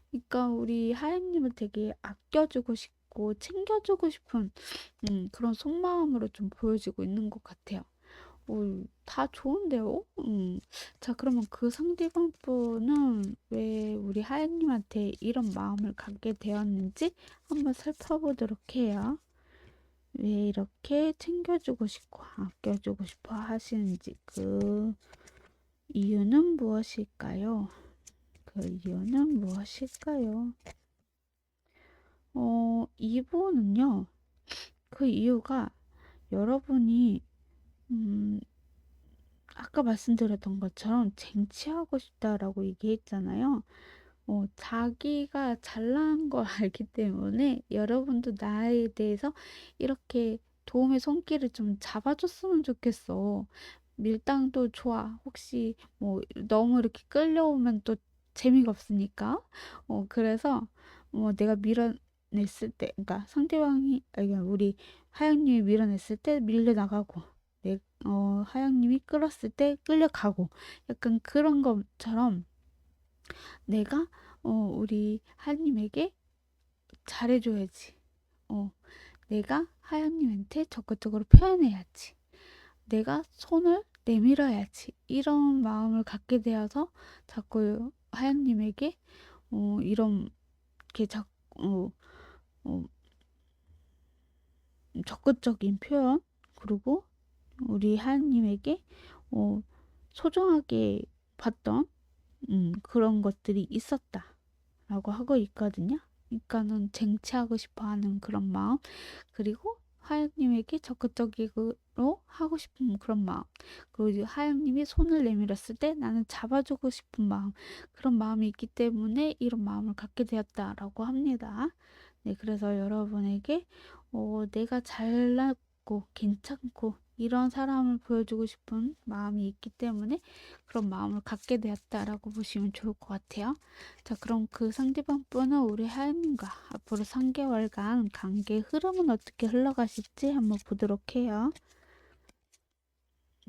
Speaker 1: 그러니까 우리 하연님을 되게 아껴주고 싶고 챙겨주고 싶은 그런 속마음으로 좀 보여지고 있는 것 같아요. 다 좋은데요? 자, 그러면 그 상대방 분은 왜 우리 하연님한테 이런 마음을 갖게 되었는지 한번 살펴보도록 해요. 왜 이렇게 챙겨주고 싶고 아껴주고 싶어 하시는지 그 이유는 무엇일까요? 그 이유는 무엇일까요? 이분은요, 그 이유가 여러분이 음, 아까 말씀드렸던 것처럼 쟁취하고 싶다라고 얘기했잖아요. 자기가 잘난 걸 알기 때문에 여러분도 나에 대해서 이렇게 도움의 손길을 좀 잡아줬으면 좋겠어. 밀당도 좋아. 혹시 뭐 너무 이렇게 끌려오면 또 재미가 없으니까. 그래서 내가 밀어냈을 때, 그러니까 상대방이, 아니, 그러니까 우리 하영님이 밀어냈을 때 밀려나가고, 하영님이 끌었을 때 끌려가고, 약간 그런 것처럼 내가 우리 하나님에게 잘해줘야지. 어, 내가 하나님한테 적극적으로 표현해야지. 내가 손을 내밀어야지. 이런 마음을 갖게 되어서 자꾸 하나님에게 이렇게 어, 어, 적극적인 표현 그리고 우리 하나님에게 어, 소중하게 봤던 그런 것들이 있었다라고 하고 있거든요. 그러니까는 쟁취하고 싶어 하는 그런 마음, 그리고 하나님에게 적극적으로 하고 싶은 그런 마음, 그리고 하나님이 손을 내밀었을 때 나는 잡아주고 싶은 마음, 그런 마음이 있기 때문에 이런 마음을 갖게 되었다라고 합니다. 네, 그래서 여러분에게 내가 잘나고 괜찮고 이런 사람을 보여주고 싶은 마음이 있기 때문에 그런 마음을 갖게 되었다라고 보시면 좋을 것 같아요. 자, 그럼 그 상대방 분은 우리 하연님과 앞으로 3개월간 관계의 흐름은 어떻게 흘러가실지 한번 보도록 해요.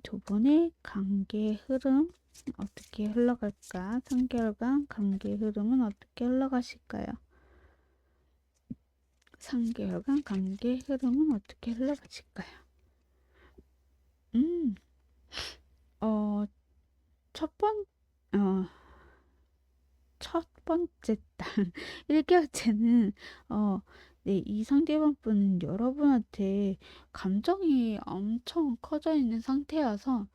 Speaker 1: 두 분의 관계의 흐름 어떻게 흘러갈까? 3개월간 관계의 흐름은 어떻게 흘러가실까요? 3개월간 관계의 흐름은 어떻게 흘러가실까요? 음, 어, 첫 번, 어, 첫 번째 달, 1개월째는, 네, 이 상대방 분은 여러분한테 감정이 엄청 커져 있는 상태여서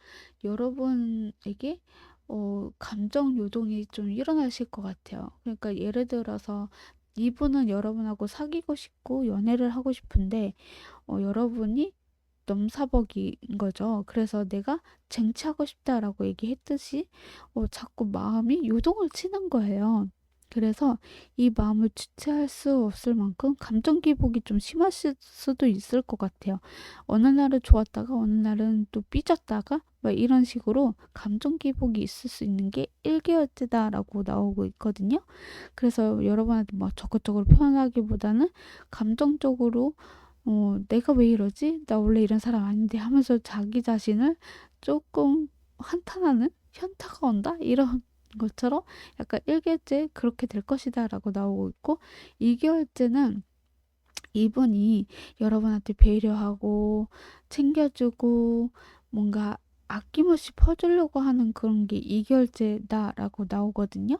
Speaker 1: 여러분에게, 감정 요동이 좀 일어나실 것 같아요. 그러니까 예를 들어서 이분은 여러분하고 사귀고 싶고 연애를 하고 싶은데, 여러분이 넘사벽인 거죠. 그래서 내가 쟁취하고 싶다라고 얘기했듯이 자꾸 마음이 요동을 치는 거예요. 그래서 이 마음을 주체할 수 없을 만큼 감정 기복이 좀 심하실 수도 있을 것 같아요. 어느 날은 좋았다가 어느 날은 또 삐졌다가 막 이런 식으로 감정 기복이 있을 수 있는 게 일개월제다라고 나오고 있거든요. 그래서 여러분한테 막 적극적으로 표현하기보다는 감정적으로 내가 왜 이러지? 나 원래 이런 사람 아닌데 하면서 자기 자신을 조금 한탄하는 현타가 온다? 이런 것처럼 약간 1개월째 그렇게 될 것이다 라고 나오고 있고 2개월째는 이분이 여러분한테 배려하고 챙겨주고 뭔가 아낌없이 퍼주려고 하는 그런 게 2개월째다라고 나오거든요.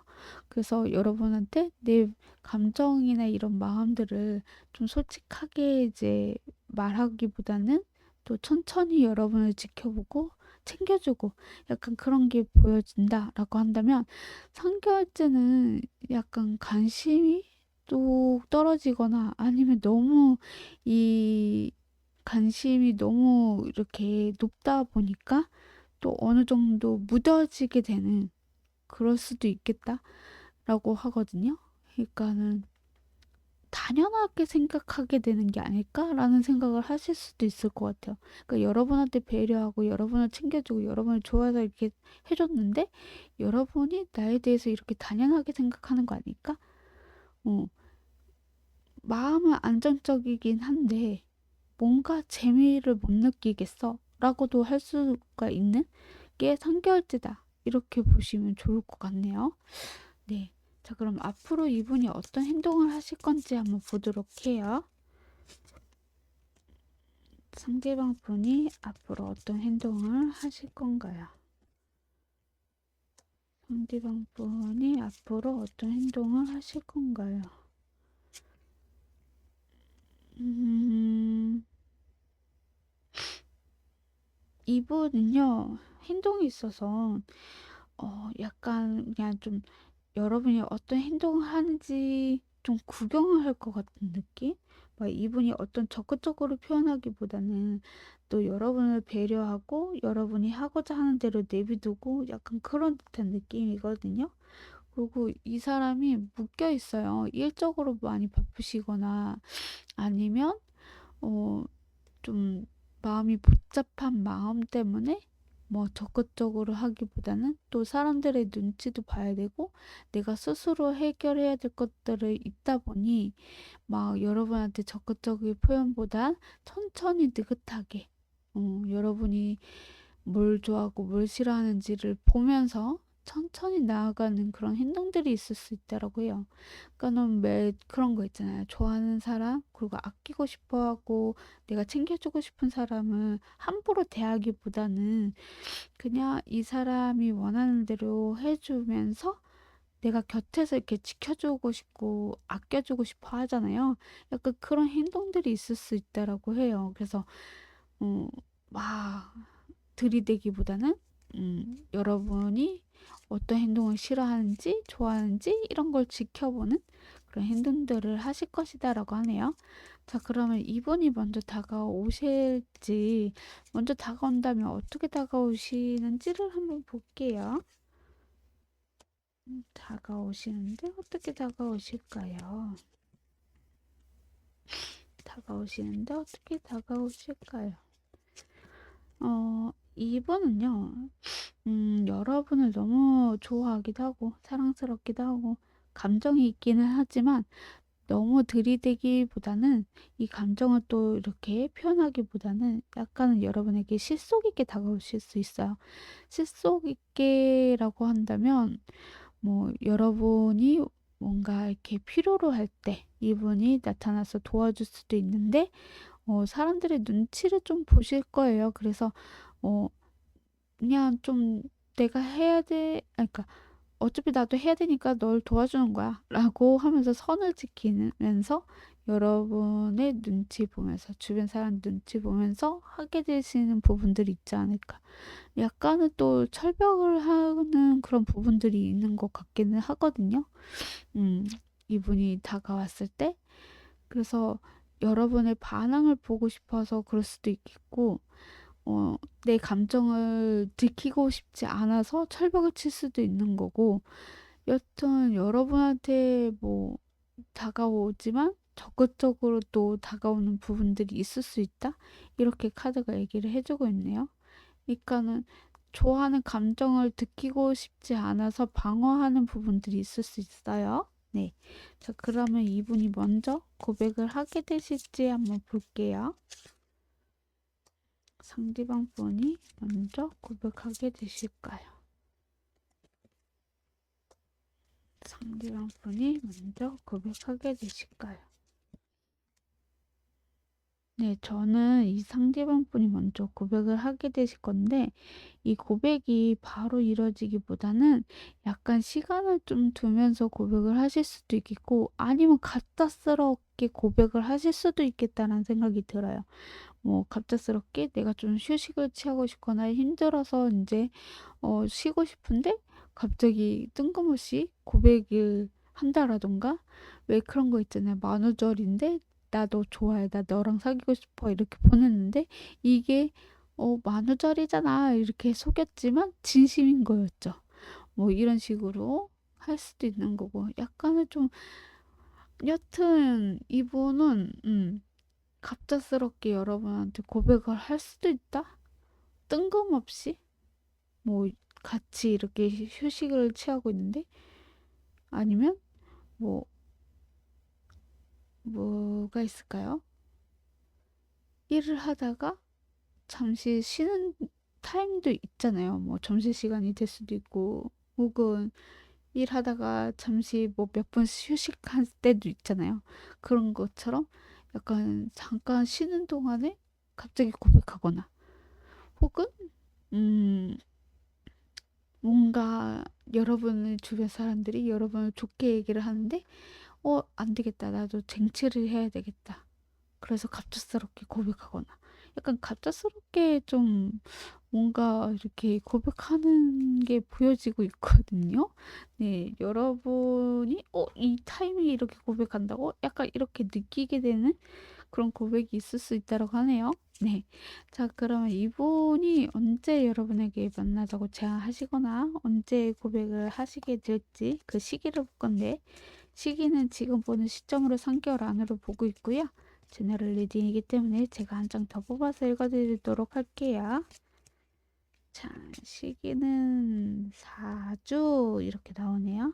Speaker 1: 그래서 여러분한테 내 감정이나 이런 마음들을 좀 솔직하게 이제 말하기보다는 또 천천히 여러분을 지켜보고 챙겨주고 약간 그런 게 보여진다라고 한다면 3개월째는 약간 관심이 또 떨어지거나 아니면 너무 이 관심이 너무 이렇게 높다 보니까 또 어느 정도 무뎌지게 되는 그럴 수도 있겠다라고 하거든요. 그러니까는 당연하게 생각하게 되는 게 아닐까라는 생각을 하실 수도 있을 것 같아요. 그러니까 여러분한테 배려하고 여러분을 챙겨주고 여러분을 좋아해서 이렇게 해줬는데 여러분이 나에 대해서 이렇게 당연하게 생각하는 거 아닐까? 어, 마음은 안정적이긴 한데 뭔가 재미를 못 느끼겠어 라고도 할 수가 있는 게 3개월째다. 이렇게 보시면 좋을 것 같네요. 네. 자, 그럼 앞으로 이분이 어떤 행동을 하실 건지 한번 보도록 해요. 상대방 분이 앞으로 어떤 행동을 하실 건가요? 상대방 분이 앞으로 어떤 행동을 하실 건가요? 이분은요, 행동이 있어서 약간 그냥 좀 여러분이 어떤 행동을 하는지 좀 구경을 할 것 같은 느낌? 막 이분이 어떤 적극적으로 표현하기보다는 또 여러분을 배려하고 여러분이 하고자 하는 대로 내비두고 약간 그런 듯한 느낌이거든요. 그리고 이 사람이 묶여 있어요. 일적으로 많이 바쁘시거나 아니면 어, 좀 마음이 복잡한 마음 때문에 뭐 적극적으로 하기보다는 또 사람들의 눈치도 봐야 되고 내가 스스로 해결해야 될 것들을 있다 보니 막 여러분한테 적극적인 표현보다 천천히 느긋하게 여러분이 뭘 좋아하고 뭘 싫어하는지를 보면서 천천히 나아가는 그런 행동들이 있을 수 있다라고 해요. 그러니까는 매 그런 거 있잖아요. 좋아하는 사람 그리고 아끼고 싶어하고 내가 챙겨주고 싶은 사람을 함부로 대하기보다는 그냥 이 사람이 원하는 대로 해주면서 내가 곁에서 이렇게 지켜주고 싶고 아껴주고 싶어 하잖아요. 약간 그런 행동들이 있을 수 있다라고 해요. 그래서 어, 막 들이대기보다는 여러분이 어떤 행동을 싫어하는지 좋아하는지 이런 걸 지켜보는 그런 행동들을 하실 것이다라고 하네요. 자, 그러면 이분이 먼저 다가오실지, 먼저 다가온다면 어떻게 다가오시는지를 한번 볼게요. 다가오시는데 어떻게 다가오실까요? 다가오시는데 어떻게 다가오실까요? 이분은요, 여러분을 너무 좋아하기도 하고, 사랑스럽기도 하고, 감정이 있기는 하지만, 너무 들이대기보다는 이 감정을 또 이렇게 표현하기보다는 약간은 여러분에게 실속 있게 다가오실 수 있어요. 실속 있게라고 한다면 뭐 여러분이 뭔가 이렇게 필요로 할 때 이분이 나타나서 도와줄 수도 있는데 사람들의 눈치를 좀 보실 거예요. 그래서 어, 그냥 좀 내가 해야 돼. 그러니까 어차피 나도 해야 되니까 널 도와주는 거야. 라고 하면서 선을 지키면서 여러분의 눈치 보면서 주변 사람 눈치 보면서 하게 되시는 부분들이 있지 않을까. 약간은 또 철벽을 하는 그런 부분들이 있는 것 같기는 하거든요. 음, 이분이 다가왔을 때. 그래서 여러분의 반응을 보고 싶어서 그럴 수도 있겠고, 내 감정을 들키고 싶지 않아서 철벽을 칠 수도 있는 거고, 여튼 여러분한테 뭐 다가오지만 적극적으로 또 다가오는 부분들이 있을 수 있다? 이렇게 카드가 얘기를 해주고 있네요. 그러니까는 좋아하는 감정을 느끼고 싶지 않아서 방어하는 부분들이 있을 수 있어요. 네. 자, 그러면 이분이 먼저 고백을 하게 되실지 한번 볼게요. 상대방 분이 먼저 고백하게 되실까요? 상대방 분이 먼저 고백하게 되실까요? 네, 저는 이 상대방 분이 먼저 고백을 하게 되실 건데, 이 고백이 바로 이뤄지기보다는 약간 시간을 좀 두면서 고백을 하실 수도 있겠고, 아니면 갑작스럽게 고백을 하실 수도 있겠다는 생각이 들어요. 뭐, 갑작스럽게 내가 좀 휴식을 취하고 싶거나 힘들어서 이제, 쉬고 싶은데, 갑자기 뜬금없이 고백을 한다라던가, 왜 그런 거 있잖아요. 만우절인데, 나 너 좋아해. 나 너랑 사귀고 싶어. 이렇게 보냈는데, 이게 만우절이잖아. 이렇게 속였지만 진심인 거였죠. 뭐 이런 식으로 할 수도 있는 거고. 약간은 좀, 여튼, 이분은, 갑작스럽게 여러분한테 고백을 할 수도 있다? 뜬금없이? 뭐, 같이 이렇게 휴식을 취하고 있는데? 아니면, 뭐, 뭐가 있을까요? 일을 하다가 잠시 쉬는 타임도 있잖아요. 뭐 점심시간이 될 수도 있고, 혹은 일하다가 잠시 뭐 몇 분 휴식할 때도 있잖아요. 그런 것처럼 약간 잠깐 쉬는 동안에 갑자기 고백하거나, 혹은, 음, 뭔가 여러분의 주변 사람들이 여러분을 좋게 얘기를 하는데, 안 되겠다. 나도 쟁취를 해야 되겠다. 그래서 갑작스럽게 고백하거나, 약간 갑작스럽게 좀 뭔가 이렇게 고백하는 게 보여지고 있거든요. 네, 여러분이 이 타이밍에 이렇게 고백한다고? 약간 이렇게 느끼게 되는 그런 고백이 있을 수 있다고 하네요. 네. 자, 그러면 이분이 언제 여러분에게 만나자고 제안하시거나 언제 고백을 하시게 될지 그 시기를 볼 건데, 시기는 지금 보는 시점으로 3개월 안으로 보고 있고요. 제너럴 리딩이기 때문에 제가 한 장 더 뽑아서 읽어드리도록 할게요. 자, 시기는 4주 이렇게 나오네요.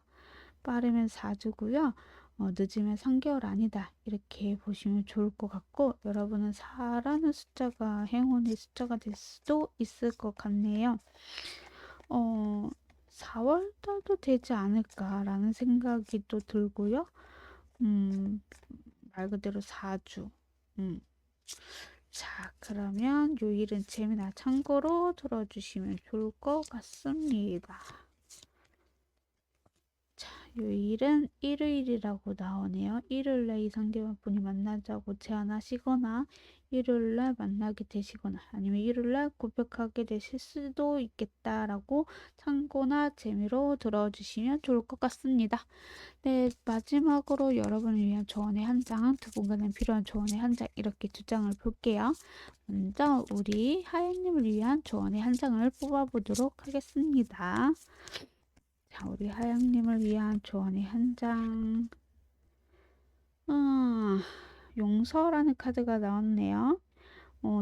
Speaker 1: 빠르면 4주고요. 늦으면 3개월 아니다. 이렇게 보시면 좋을 것 같고, 여러분은 4라는 숫자가 행운의 숫자가 될 수도 있을 것 같네요. 4월 달도 되지 않을까라는 생각이 또 들고요. 말 그대로 4주. 음. 자, 그러면 요일은 재미나 참고로 들어주시면 좋을 것 같습니다. 자, 요일은 일요일이라고 나오네요. 일요일날 이 상대방분이 만나자고 제안하시거나, 일요일날 만나게 되시거나, 아니면 일요일날 고백하게 되실 수도 있겠다라고 참고나 재미로 들어주시면 좋을 것 같습니다. 네, 마지막으로 여러분을 위한 조언의 한 장, 두 분간에 필요한 조언의 한 장, 이렇게 두 장을 볼게요. 먼저 우리 하연님을 위한 조언의 한 장을 뽑아보도록 하겠습니다. 자, 우리 하영님을 위한 조언의 한 장. 용서라는 카드가 나왔네요.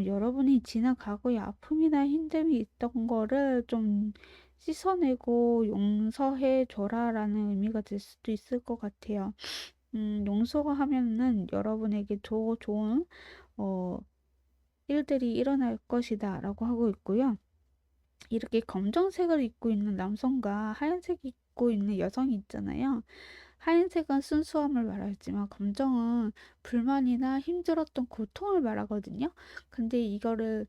Speaker 1: 여러분이 지난 과거의 아픔이나 힘듦이 있던 거를 좀 씻어내고 용서해 줘라라는 의미가 될 수도 있을 것 같아요. 용서가 하면은 여러분에게 더 좋은 어, 일들이 일어날 것이다 라고 하고 있고요. 이렇게 검정색을 입고 있는 남성과 하얀색 입고 있는 여성이 있잖아요. 하얀색은 순수함을 말하지만 검정은 불만이나 힘들었던 고통을 말하거든요. 근데 이거를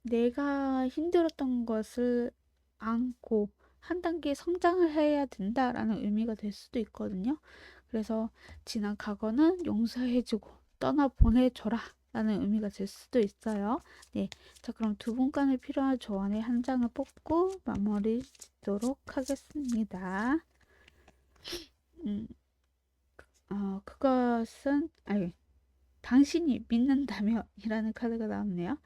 Speaker 1: 내가 힘들었던 것을 안고 한 단계 성장을 해야 된다라는 의미가 될 수도 있거든요. 그래서 지난 과거는 용서해주고 떠나 보내줘라 라는 의미가 될 수도 있어요. 네, 자, 그럼 두 분간에 필요한 조언의 한 장을 뽑고 마무리 짓도록 하겠습니다. 그것은, 아니, 당신이 믿는다면 이라는 카드가 나왔네요.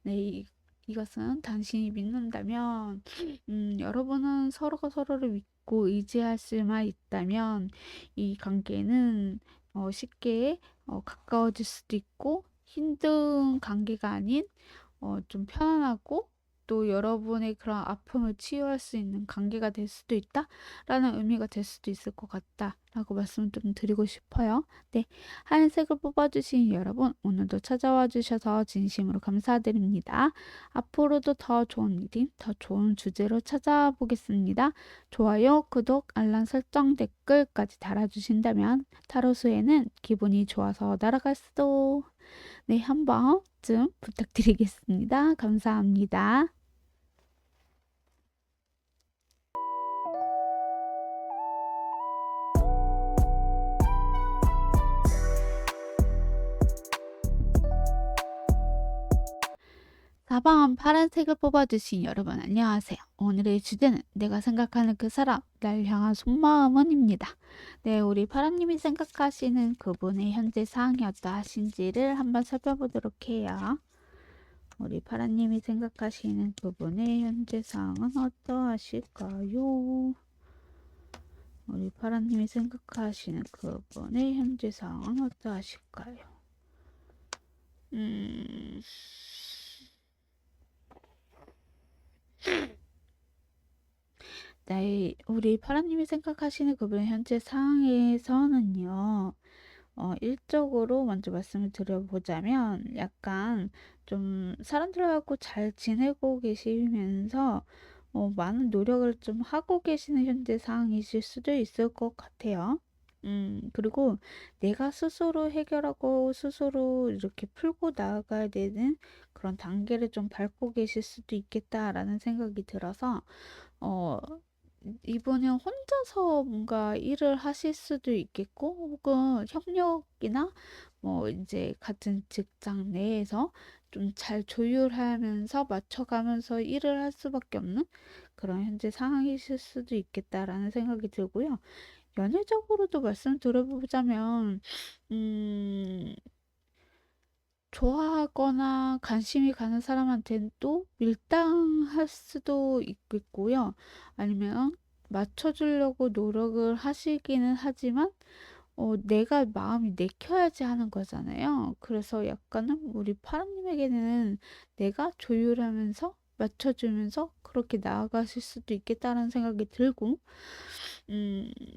Speaker 1: 네, 이것은 당신이 믿는다면, 여러분은 서로가 서로를 믿고 의지할 수만 있다면 이 관계는 쉽게 가까워질 수도 있고, 힘든 관계가 아닌 좀 편안하고 또 여러분의 그런 아픔을 치유할 수 있는 관계가 될 수도 있다라는 의미가 될 수도 있을 것 같다라고 말씀을 좀 드리고 싶어요. 네, 하얀색을 뽑아주신 여러분, 오늘도 찾아와 주셔서 진심으로 감사드립니다. 앞으로도 더 좋은 리딩, 더 좋은 주제로 찾아보겠습니다. 좋아요, 구독, 알람 설정, 댓글까지 달아주신다면 타로수에는 기분이 좋아서 날아갈 수도. 네, 한 번쯤 부탁드리겠습니다. 감사합니다. 사방 파란색을 뽑아주신 여러분 안녕하세요. 오늘의 주제는 내가 생각하는 그 사람, 날 향한 속마음은입니다. 네, 우리 파랑님이 생각하시는 그분의 현재 상황이 어떠하신지를 한번 살펴보도록 해요. 우리 파랑님이 생각하시는 그분의 현재 상황은 어떠하실까요? 우리 파랑님이 생각하시는 그분의 현재 상황은 어떠하실까요? 네, 우리 파라님이 생각하시는 그분의 현재 상황에서는요, 일적으로 먼저 말씀을 드려보자면, 약간 좀 사람들하고 잘 지내고 계시면서, 많은 노력을 좀 하고 계시는 현재 상황이실 수도 있을 것 같아요. 그리고 내가 스스로 해결하고 스스로 이렇게 풀고 나아가야 되는 그런 단계를 좀 밟고 계실 수도 있겠다라는 생각이 들어서, 어, 이분은 혼자서 뭔가 일을 하실 수도 있겠고, 혹은 협력이나 뭐 이제 같은 직장 내에서 좀 잘 조율하면서 맞춰가면서 일을 할 수밖에 없는 그런 현재 상황이실 수도 있겠다라는 생각이 들고요. 연애적으로도 말씀 드려보자면, 음, 좋아하거나 관심이 가는 사람한테는 또 밀당할 수도 있겠고요. 아니면 맞춰주려고 노력을 하시기는 하지만, 내가 마음이 내켜야지 하는 거잖아요. 그래서 약간은 우리 파랑님에게는 내가 조율하면서 맞춰주면서 그렇게 나아가실 수도 있겠다는 생각이 들고,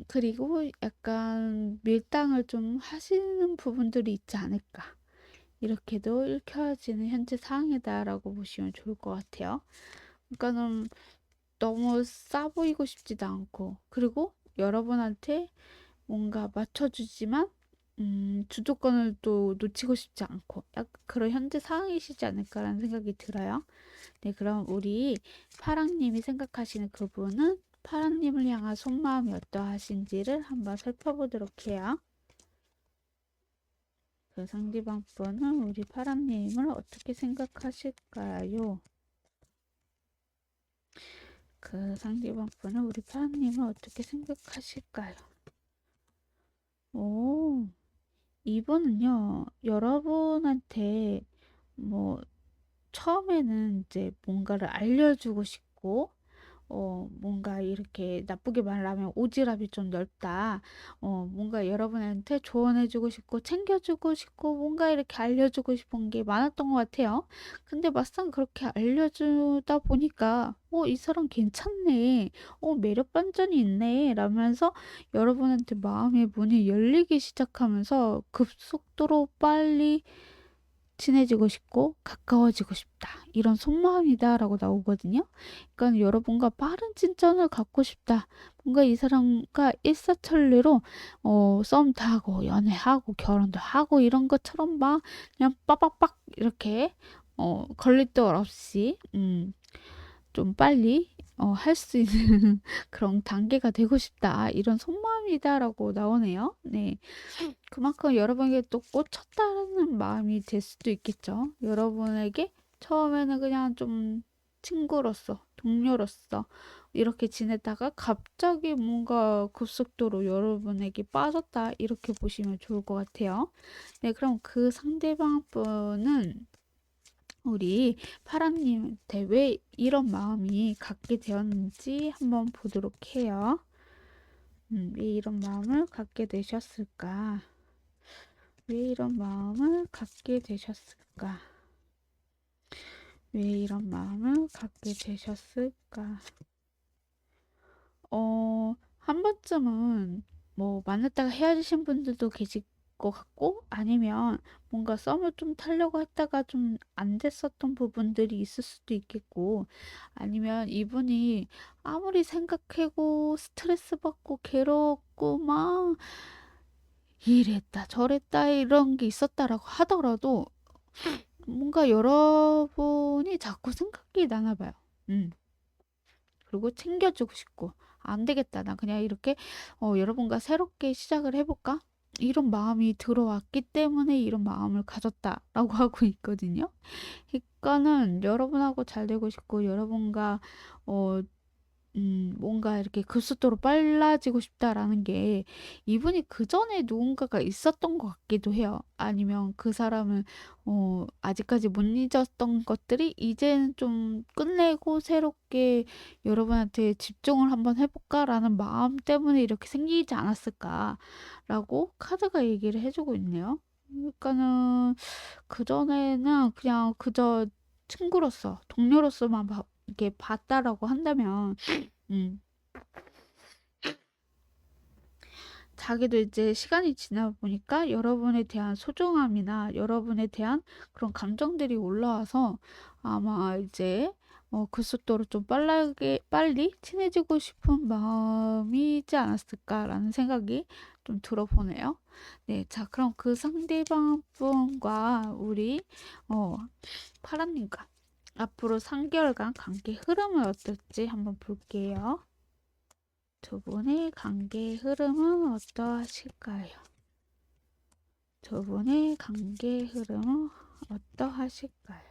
Speaker 1: 그리고 약간 밀당을 좀 하시는 부분들이 있지 않을까. 이렇게도 읽혀지는 현재 상황이다라고 보시면 좋을 것 같아요. 그러니까는 너무 싸 보이고 싶지도 않고, 그리고 여러분한테 뭔가 맞춰주지만, 주도권을 또 놓치고 싶지 않고, 약간 그런 현재 상황이시지 않을까라는 생각이 들어요. 네, 그럼 우리 파랑님이 생각하시는 그분은 파랑님을 향한 속마음이 어떠하신지를 한번 살펴보도록 해요. 그 상대방 분은 우리 파랑님을 어떻게 생각하실까요? 그 상대방 분은 우리 파랑님을 어떻게 생각하실까요? 오, 이분은요, 여러분한테 뭐 처음에는 이제 뭔가를 알려주고 싶고, 뭔가 이렇게 나쁘게 말하면 오지랖이 좀 넓다. 뭔가 여러분한테 조언해주고 싶고, 챙겨주고 싶고, 뭔가 이렇게 알려주고 싶은 게 많았던 것 같아요. 근데 막상 그렇게 알려주다 보니까, 이 사람 괜찮네. 매력 반전이 있네. 라면서 여러분한테 마음의 문이 열리기 시작하면서 급속도로 빨리 친해지고 싶고 가까워지고 싶다. 이런 속마음이다라고 나오거든요. 그러니까 여러분과 빠른 진전을 갖고 싶다. 뭔가 이 사람과 일사천리로 썸도 하고 연애하고 결혼도 하고 이런 것처럼 막 그냥 빠박박 이렇게 걸릴떡 없이 좀 빨리 할 수 있는 그런 단계가 되고 싶다. 이런 속마음이다라고 나오네요. 네. 그만큼 여러분에게 또 꽂혔다는 마음이 될 수도 있겠죠. 여러분에게 처음에는 그냥 좀 친구로서, 동료로서 이렇게 지내다가 갑자기 뭔가 급속도로 여러분에게 빠졌다. 이렇게 보시면 좋을 것 같아요. 네, 그럼 그 상대방 분은 우리 파랑님한테 왜 이런 마음이 갖게 되었는지 한번 보도록 해요. 왜 이런 마음을 갖게 되셨을까? 왜 이런 마음을 갖게 되셨을까? 왜 이런 마음을 갖게 되셨을까? 한 번쯤은 뭐 만났다가 헤어지신 분들도 계실 것 같고, 아니면 뭔가 썸을 좀 타려고 했다가 좀 안 됐었던 부분들이 있을 수도 있겠고, 아니면 이분이 아무리 생각하고 스트레스 받고 괴롭고 막 이랬다 저랬다 이런 게 있었다라고 하더라도 뭔가 여러분이 자꾸 생각이 나나 봐요. 음. 그리고 챙겨주고 싶고, 안 되겠다. 나 그냥 이렇게 여러분과 새롭게 시작을 해볼까? 이런 마음이 들어왔기 때문에 이런 마음을 가졌다라고 하고 있거든요. 그러니까는 여러분하고 잘 되고 싶고, 여러분과 어, 뭔가 이렇게 급속도로 빨라지고 싶다라는 게 이분이 그 전에 누군가가 있었던 것 같기도 해요. 아니면 그 사람은 아직까지 못 잊었던 것들이 이제는 좀 끝내고 새롭게 여러분한테 집중을 한번 해볼까라는 마음 때문에 이렇게 생기지 않았을까라고 카드가 얘기를 해주고 있네요. 그러니까는 그 전에는 그냥 그저 친구로서 동료로서만 이렇게 봤다라고 한다면 음. 자기도 이제 시간이 지나 보니까 여러분에 대한 소중함이나 여러분에 대한 그런 감정들이 올라와서 아마 이제 그 속도로 좀 빨리 친해지고 싶은 마음이지 않았을까라는 생각이 좀 들어보네요. 네, 자, 그럼 그 상대방 분과 우리 파라님과 앞으로 3개월간 관계 흐름은 어떨지 한번 볼게요. 두 분의 관계 흐름은 어떠하실까요? 두 분의 관계 흐름은 어떠하실까요?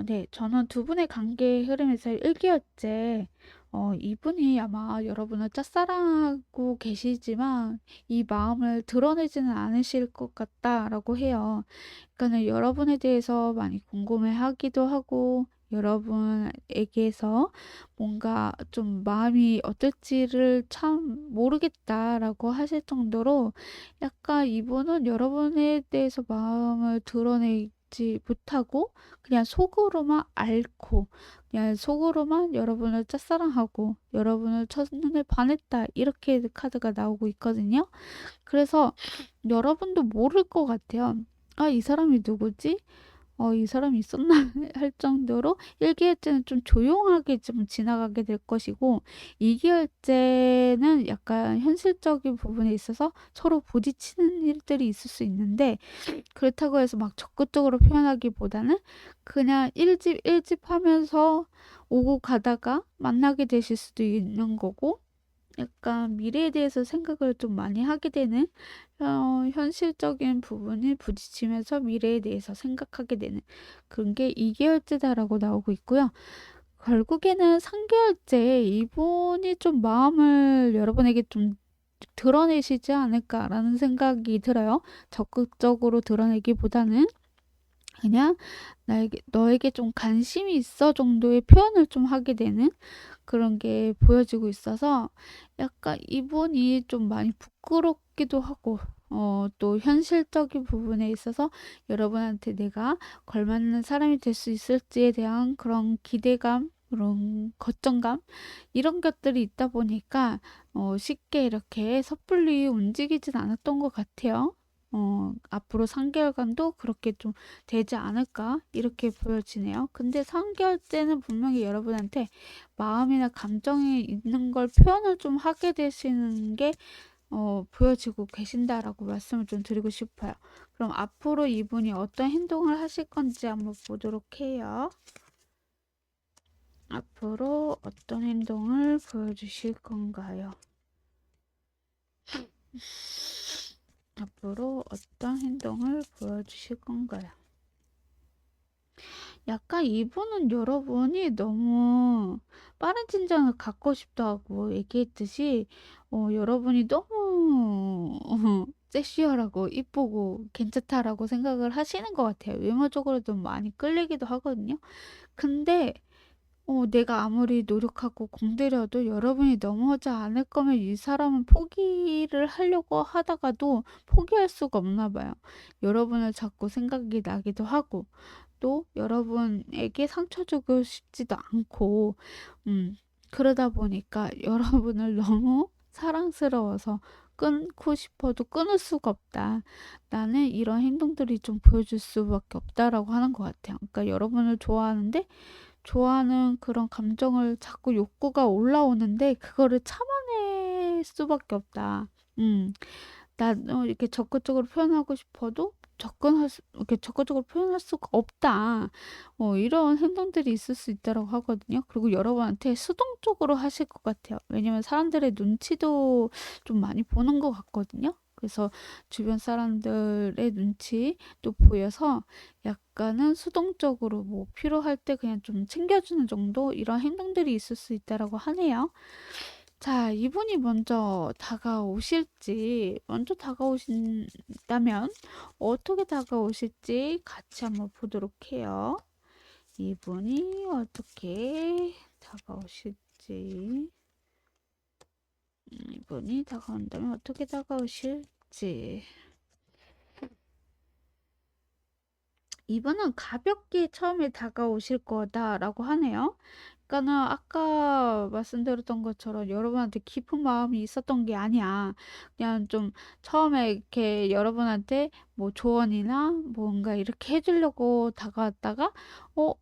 Speaker 1: 네. 저는 두 분의 관계 흐름에서 일기였제, 이분이 아마 여러분을 짝사랑하고 계시지만 이 마음을 드러내지는 않으실 것 같다라고 해요. 그러니까는 여러분에 대해서 많이 궁금해하기도 하고, 여러분에게서 뭔가 좀 마음이 어떨지를 참 모르겠다라고 하실 정도로 약간 이분은 여러분에 대해서 마음을 드러내지 못하고 그냥 속으로만 앓고 그냥 속으로만 여러분을 짝사랑하고 여러분을 첫눈에 반했다 이렇게 카드가 나오고 있거든요. 그래서 여러분도 모를 것 같아요. 아, 이 사람이 누구지? 이 사람이 있었나? 할 정도로 1기월째는 좀 조용하게 좀 지나가게 될 것이고 2기월째는 약간 현실적인 부분에 있어서 서로 부딪히는 일들이 있을 수 있는데 그렇다고 해서 막 적극적으로 표현하기보다는 그냥 일집 하면서 오고 가다가 만나게 되실 수도 있는 거고 약간 미래에 대해서 생각을 좀 많이 하게 되는 현실적인 부분을 부딪히면서 미래에 대해서 생각하게 되는 그런 게 2개월째다라고 나오고 있고요. 결국에는 3개월째 이분이 좀 마음을 여러분에게 좀 드러내시지 않을까라는 생각이 들어요. 적극적으로 드러내기보다는 그냥 너에게 좀 관심이 있어 정도의 표현을 좀 하게 되는 그런 게 보여지고 있어서 약간 이분이 좀 많이 부끄럽기도 하고 또 현실적인 부분에 있어서 여러분한테 내가 걸맞는 사람이 될 수 있을지에 대한 그런 기대감 그런 걱정감 이런 것들이 있다 보니까 쉽게 이렇게 섣불리 움직이진 않았던 것 같아요. 앞으로 3개월간도 그렇게 좀 되지 않을까 이렇게 보여지네요. 근데 3개월째는 분명히 여러분한테 마음이나 감정이 있는 걸 표현을 좀 하게 되시는 게 보여지고 계신다라고 말씀을 좀 드리고 싶어요. 그럼 앞으로 이분이 어떤 행동을 하실 건지 한번 보도록 해요. 앞으로 어떤 행동을 보여주실 건가요? 앞으로 어떤 행동을 보여주실 건가요? 약간 이분은 여러분이 너무 빠른 진전을 갖고 싶다고 얘기했듯이 여러분이 너무 섹시하라고 이쁘고 괜찮다라고 생각을 하시는 것 같아요. 외모적으로도 많이 끌리기도 하거든요. 근데 내가 아무리 노력하고 공들여도 여러분이 넘어오지 않을 거면 이 사람은 포기를 하려고 하다가도 포기할 수가 없나 봐요. 여러분을 자꾸 생각이 나기도 하고 또 여러분에게 상처 주고 싶지도 않고 음 그러다 보니까 여러분을 너무 사랑스러워서 끊고 싶어도 끊을 수가 없다. 나는 이런 행동들이 좀 보여줄 수밖에 없다라고 하는 것 같아요. 그러니까 여러분을 좋아하는데 좋아하는 그런 감정을 자꾸 욕구가 올라오는데 그거를 참아낼 수밖에 없다. 음. 이렇게 적극적으로 표현하고 싶어도 이렇게 적극적으로 표현할 수가 없다. 이런 행동들이 있을 수 있다라고 하거든요. 그리고 여러분한테 수동적으로 하실 것 같아요. 왜냐면 사람들의 눈치도 좀 많이 보는 것 같거든요. 그래서 주변 사람들의 눈치도 보여서 약간은 수동적으로 뭐 필요할 때 그냥 좀 챙겨주는 정도 이런 행동들이 있을 수 있다라고 하네요. 자, 이분이 먼저 다가오신다면 어떻게 다가오실지 같이 한번 보도록 해요. 이분이 어떻게 다가오실지, 이분이 다가온다면 어떻게 다가오실지. 이분은 가볍게 처음에 다가오실 거다라고 하네요. 그러니까는 아까 말씀드렸던 것처럼 여러분한테 깊은 마음이 있었던 게 아니야. 그냥 좀 처음에 이렇게 여러분한테 뭐 조언이나 뭔가 이렇게 해주려고 다가왔다가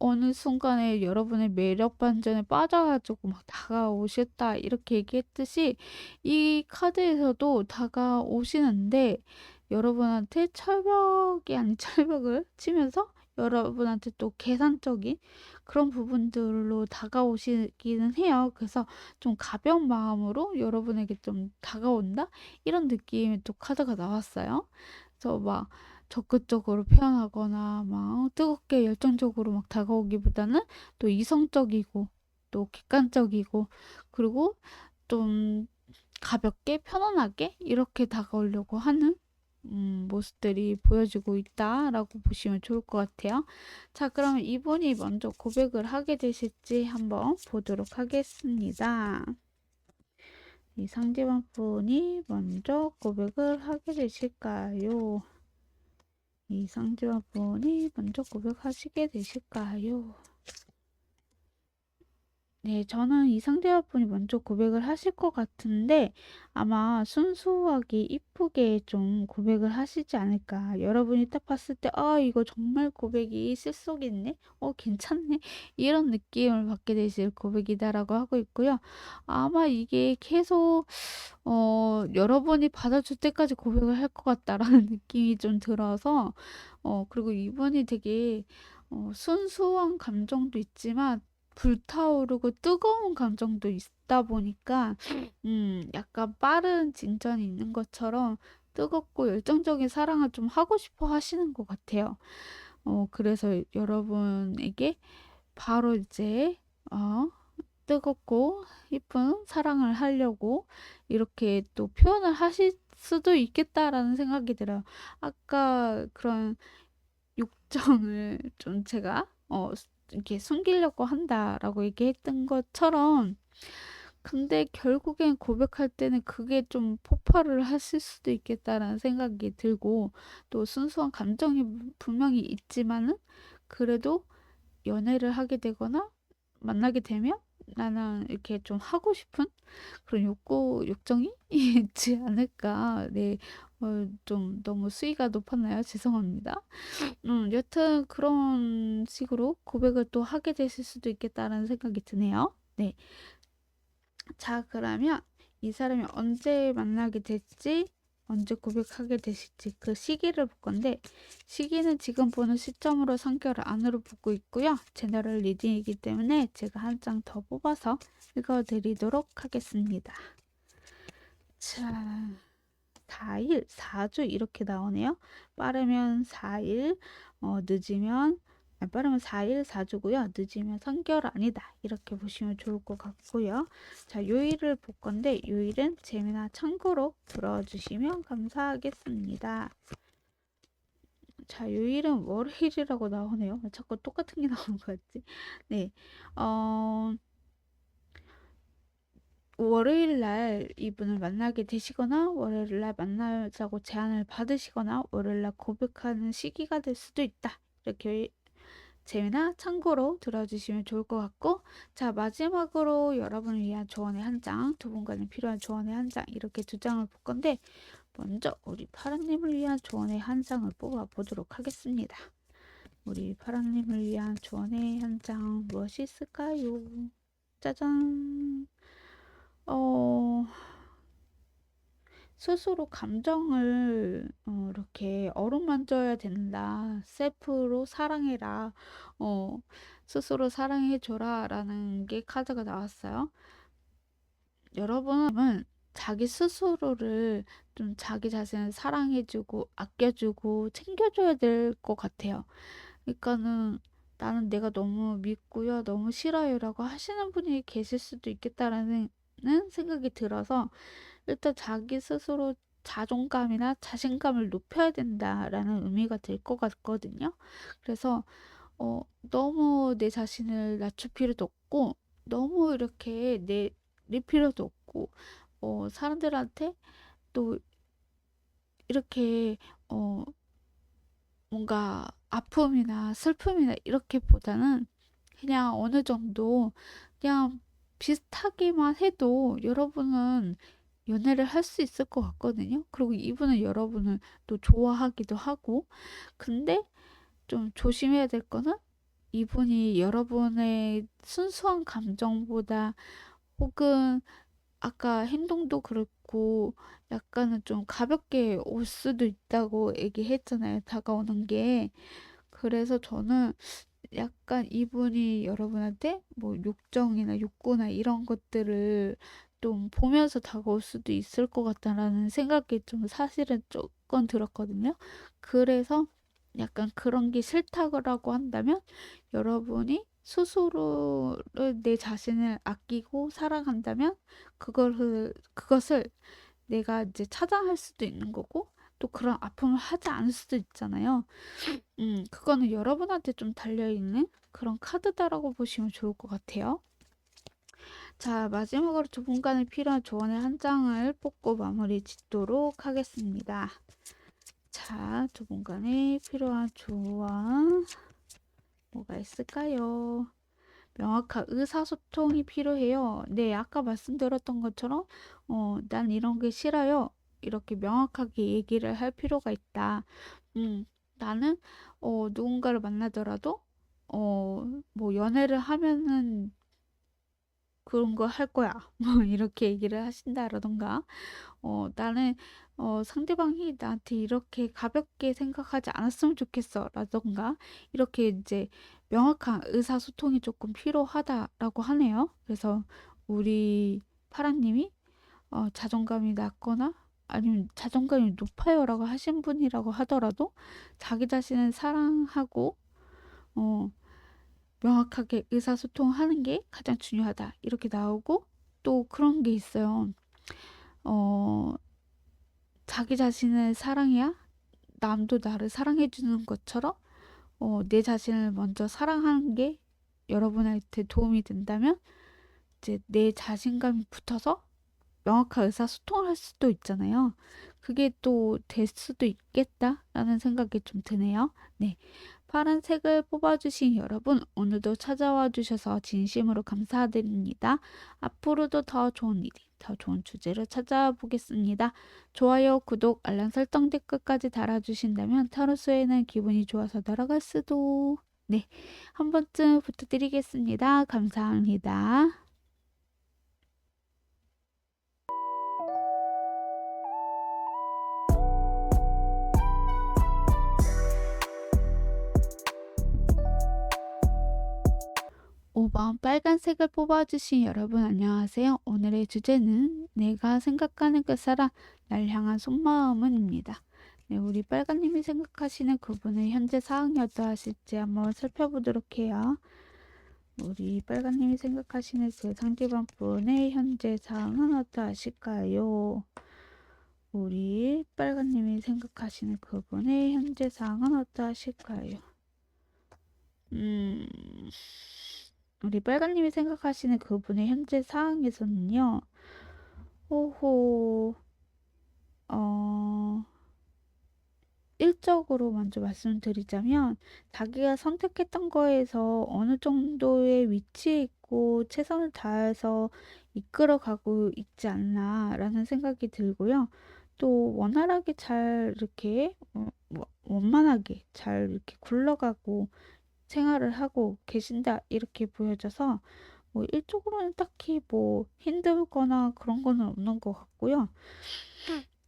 Speaker 1: 어느 순간에 여러분의 매력 반전에 빠져가지고 막 다가오셨다 이렇게 얘기했듯이 이 카드에서도 다가오시는데 여러분한테 철벽이 아닌 철벽을 치면서 여러분한테 또 계산적인 그런 부분들로 다가오시기는 해요. 그래서 좀 가벼운 마음으로 여러분에게 좀 다가온다? 이런 느낌의 또 카드가 나왔어요. 그래서 막 적극적으로 표현하거나 막 뜨겁게 열정적으로 막 다가오기보다는 또 이성적이고 또 객관적이고 그리고 좀 가볍게 편안하게 이렇게 다가오려고 하는 모습들이 보여지고 있다라고 보시면 좋을 것 같아요. 자, 그러면 이분이 먼저 고백을 하게 되실지 한번 보도록 하겠습니다. 이 상대방 분이 먼저 고백을 하게 되실까요? 이 상대방 분이 먼저 고백하시게 되실까요? 네, 저는 이 상대방분이 먼저 고백을 하실 것 같은데 아마 순수하게 이쁘게 좀 고백을 하시지 않을까. 여러분이 딱 봤을 때, 이거 정말 고백이 실속 있네? 괜찮네? 이런 느낌을 받게 되실 고백이다라고 하고 있고요. 아마 이게 계속, 여러분이 받아줄 때까지 고백을 할 것 같다라는 느낌이 좀 들어서, 그리고 이분이 되게, 순수한 감정도 있지만 불타오르고 뜨거운 감정도 있다 보니까 약간 빠른 진전이 있는 것처럼 뜨겁고 열정적인 사랑을 좀 하고 싶어 하시는 것 같아요. 그래서 여러분에게 바로 이제 뜨겁고 예쁜 사랑을 하려고 이렇게 또 표현을 하실 수도 있겠다라는 생각이 들어요. 아까 그런 욕정을 좀 제가 이렇게 숨기려고 한다라고 얘기했던 것처럼 근데 결국엔 고백할 때는 그게 좀 폭발을 하실 수도 있겠다라는 생각이 들고 또 순수한 감정이 분명히 있지만은 그래도 연애를 하게 되거나 만나게 되면 나는 이렇게 좀 하고 싶은 그런 욕정이 있지 않을까. 네. 좀 너무 수위가 높았나요? 죄송합니다. 여튼 그런 식으로 고백을 또 하게 되실 수도 있겠다라는 생각이 드네요. 네. 자, 그러면 이 사람이 언제 만나게 될지, 언제 고백하게 되실지 그 시기를 볼 건데, 시기는 지금 보는 시점으로 상결을 안으로 보고 있고요. 제너럴 리딩이기 때문에 제가 한 장 더 뽑아서 읽어드리도록 하겠습니다. 자, 4일, 4주 이렇게 나오네요. 빠르면 4일, 늦으면 빠르면 4일, 4주고요. 늦으면 3개월 아니다. 이렇게 보시면 좋을 것 같고요. 자, 요일을 볼 건데 요일은 재미나 참고로 들어주시면 감사하겠습니다. 자, 요일은 월요일이라고 나오네요. 자꾸 똑같은 게 나오는 것 같지? 네. 월요일 날 이분을 만나게 되시거나 월요일 날 만나자고 제안을 받으시거나 월요일 날 고백하는 시기가 될 수도 있다. 이렇게 재미나 참고로 들어주시면 좋을 것 같고, 자, 마지막으로 여러분을 위한 조언의 한 장, 두 분간에 필요한 조언의 한 장, 이렇게 두 장을 볼 건데 먼저 우리 파라님을 위한 조언의 한 장을 뽑아 보도록 하겠습니다. 우리 파라님을 위한 조언의 한 장 무엇이 있을까요? 짜잔. 스스로 감정을 이렇게 어루만져야 된다. 셀프로 사랑해라. 어, 스스로 사랑해줘라. 라는 게 카드가 나왔어요. 여러분은 자기 스스로를 좀 자기 자신을 사랑해주고 아껴주고 챙겨줘야 될 것 같아요. 그러니까는 나는 내가 너무 믿고요. 너무 싫어요. 라고 하시는 분이 계실 수도 있겠다라는 생각이 들어서 일단 자기 스스로 자존감이나 자신감을 높여야 된다라는 의미가 될 것 같거든요. 그래서 너무 내 자신을 낮출 필요도 없고 너무 이렇게 내릴 필요도 없고 사람들한테 또 이렇게 어, 뭔가 아픔이나 슬픔이나 이렇게보다는 그냥 어느 정도 그냥 비슷하기만 해도 여러분은 연애를 할 수 있을 것 같거든요. 그리고 이분은 여러분을 또 좋아하기도 하고. 근데 좀 조심해야 될 거는 이분이 여러분의 순수한 감정보다 혹은 아까 행동도 그렇고 약간은 좀 가볍게 올 수도 있다고 얘기했잖아요. 다가오는 게. 그래서 저는 약간 이분이 여러분한테 뭐 욕정이나 욕구나 이런 것들을 좀 보면서 다가올 수도 있을 것 같다라는 생각이 좀 사실은 조금 들었거든요. 그래서 약간 그런 게 싫다고 한다면 여러분이 스스로를 내 자신을 아끼고 사랑한다면 그것을 내가 이제 차단할 수도 있는 거고 또 그런 아픔을 하지 않을 수도 있잖아요. 그거는 여러분한테 좀 달려있는 그런 카드다라고 보시면 좋을 것 같아요. 자, 마지막으로 두 분간에 필요한 조언의 한 장을 뽑고 마무리 짓도록 하겠습니다. 자, 두 분간에 필요한 조언 뭐가 있을까요? 명확한 의사소통이 필요해요. 네, 아까 말씀드렸던 것처럼 난 이런 게 싫어요. 이렇게 명확하게 얘기를 할 필요가 있다. 나는 누군가를 만나더라도 뭐 연애를 하면은 그런 거 할 거야. 뭐 이렇게 얘기를 하신다라던가 나는 상대방이 나한테 이렇게 가볍게 생각하지 않았으면 좋겠어. 라던가 이렇게 이제 명확한 의사소통이 조금 필요하다라고 하네요. 그래서 우리 파라님이 자존감이 낮거나 아니면 자존감이 높아요라고 하신 분이라고 하더라도 자기 자신을 사랑하고 어, 명확하게 의사소통하는 게 가장 중요하다. 이렇게 나오고 또 그런 게 있어요. 어, 자기 자신을 사랑해야 남도 나를 사랑해주는 것처럼 내 자신을 먼저 사랑하는 게 여러분한테 도움이 된다면 이제 내 자신감이 붙어서 명확한 의사소통을 할 수도 있잖아요. 그게 또 될 수도 있겠다라는 생각이 좀 드네요. 네. 파란색을 뽑아주신 여러분, 오늘도 찾아와 주셔서 진심으로 감사드립니다. 앞으로도 더 좋은 일이, 더 좋은 주제로 찾아보겠습니다. 좋아요, 구독, 알람 설정 댓글까지 달아주신다면 타로스에는 기분이 좋아서 날아갈 수도. 네, 한 번쯤 부탁드리겠습니다. 감사합니다. (5번) 빨간색을 뽑아주신 여러분 안녕하세요. 오늘의 주제는 내가 생각하는 그 사람, 날 향한 속마음은입니다. 네, 우리 빨간님이 생각하시는 그분의 현재 상황이 어떠하실지 한번 살펴보도록 해요. 우리 빨간님이 생각하시는 그 상대방 분의 현재 상황은 어떠하실까요? 우리 빨간님이 생각하시는 그분의 현재 상황은 어떠하실까요? 우리 빨간님이 생각하시는 그분의 현재 상황에서는요, 호호, 어, 일적으로 먼저 말씀드리자면, 자기가 선택했던 거에서 어느 정도의 위치에 있고, 최선을 다해서 이끌어가고 있지 않나라는 생각이 들고요. 또, 원활하게 잘 이렇게, 원만하게 잘 이렇게 굴러가고, 생활을 하고 계신다 이렇게 보여져서 뭐 일적으로는 딱히 뭐 힘들거나 그런 거는 없는 것 같고요.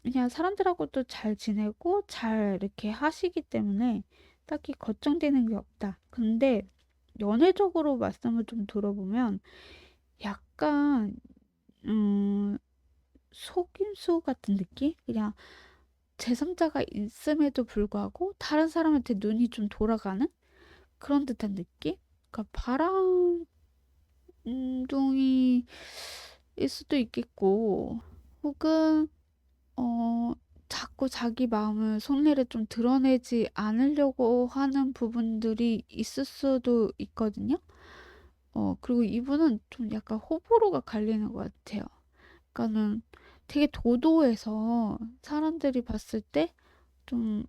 Speaker 1: 그냥 사람들하고도 잘 지내고 잘 이렇게 하시기 때문에 딱히 걱정되는 게 없다. 근데 연애적으로 말씀을 좀 들어보면 약간 속임수 같은 느낌? 그냥 제3자가 있음에도 불구하고 다른 사람한테 눈이 좀 돌아가는 그런 듯한 느낌? 그러니까 바람둥이일 수도 있겠고, 혹은, 자꾸 자기 마음을 속내를 좀 드러내지 않으려고 하는 부분들이 있을 수도 있거든요. 그리고 이분은 좀 약간 호불호가 갈리는 것 같아요. 그러니까는 되게 도도해서 사람들이 봤을 때 좀,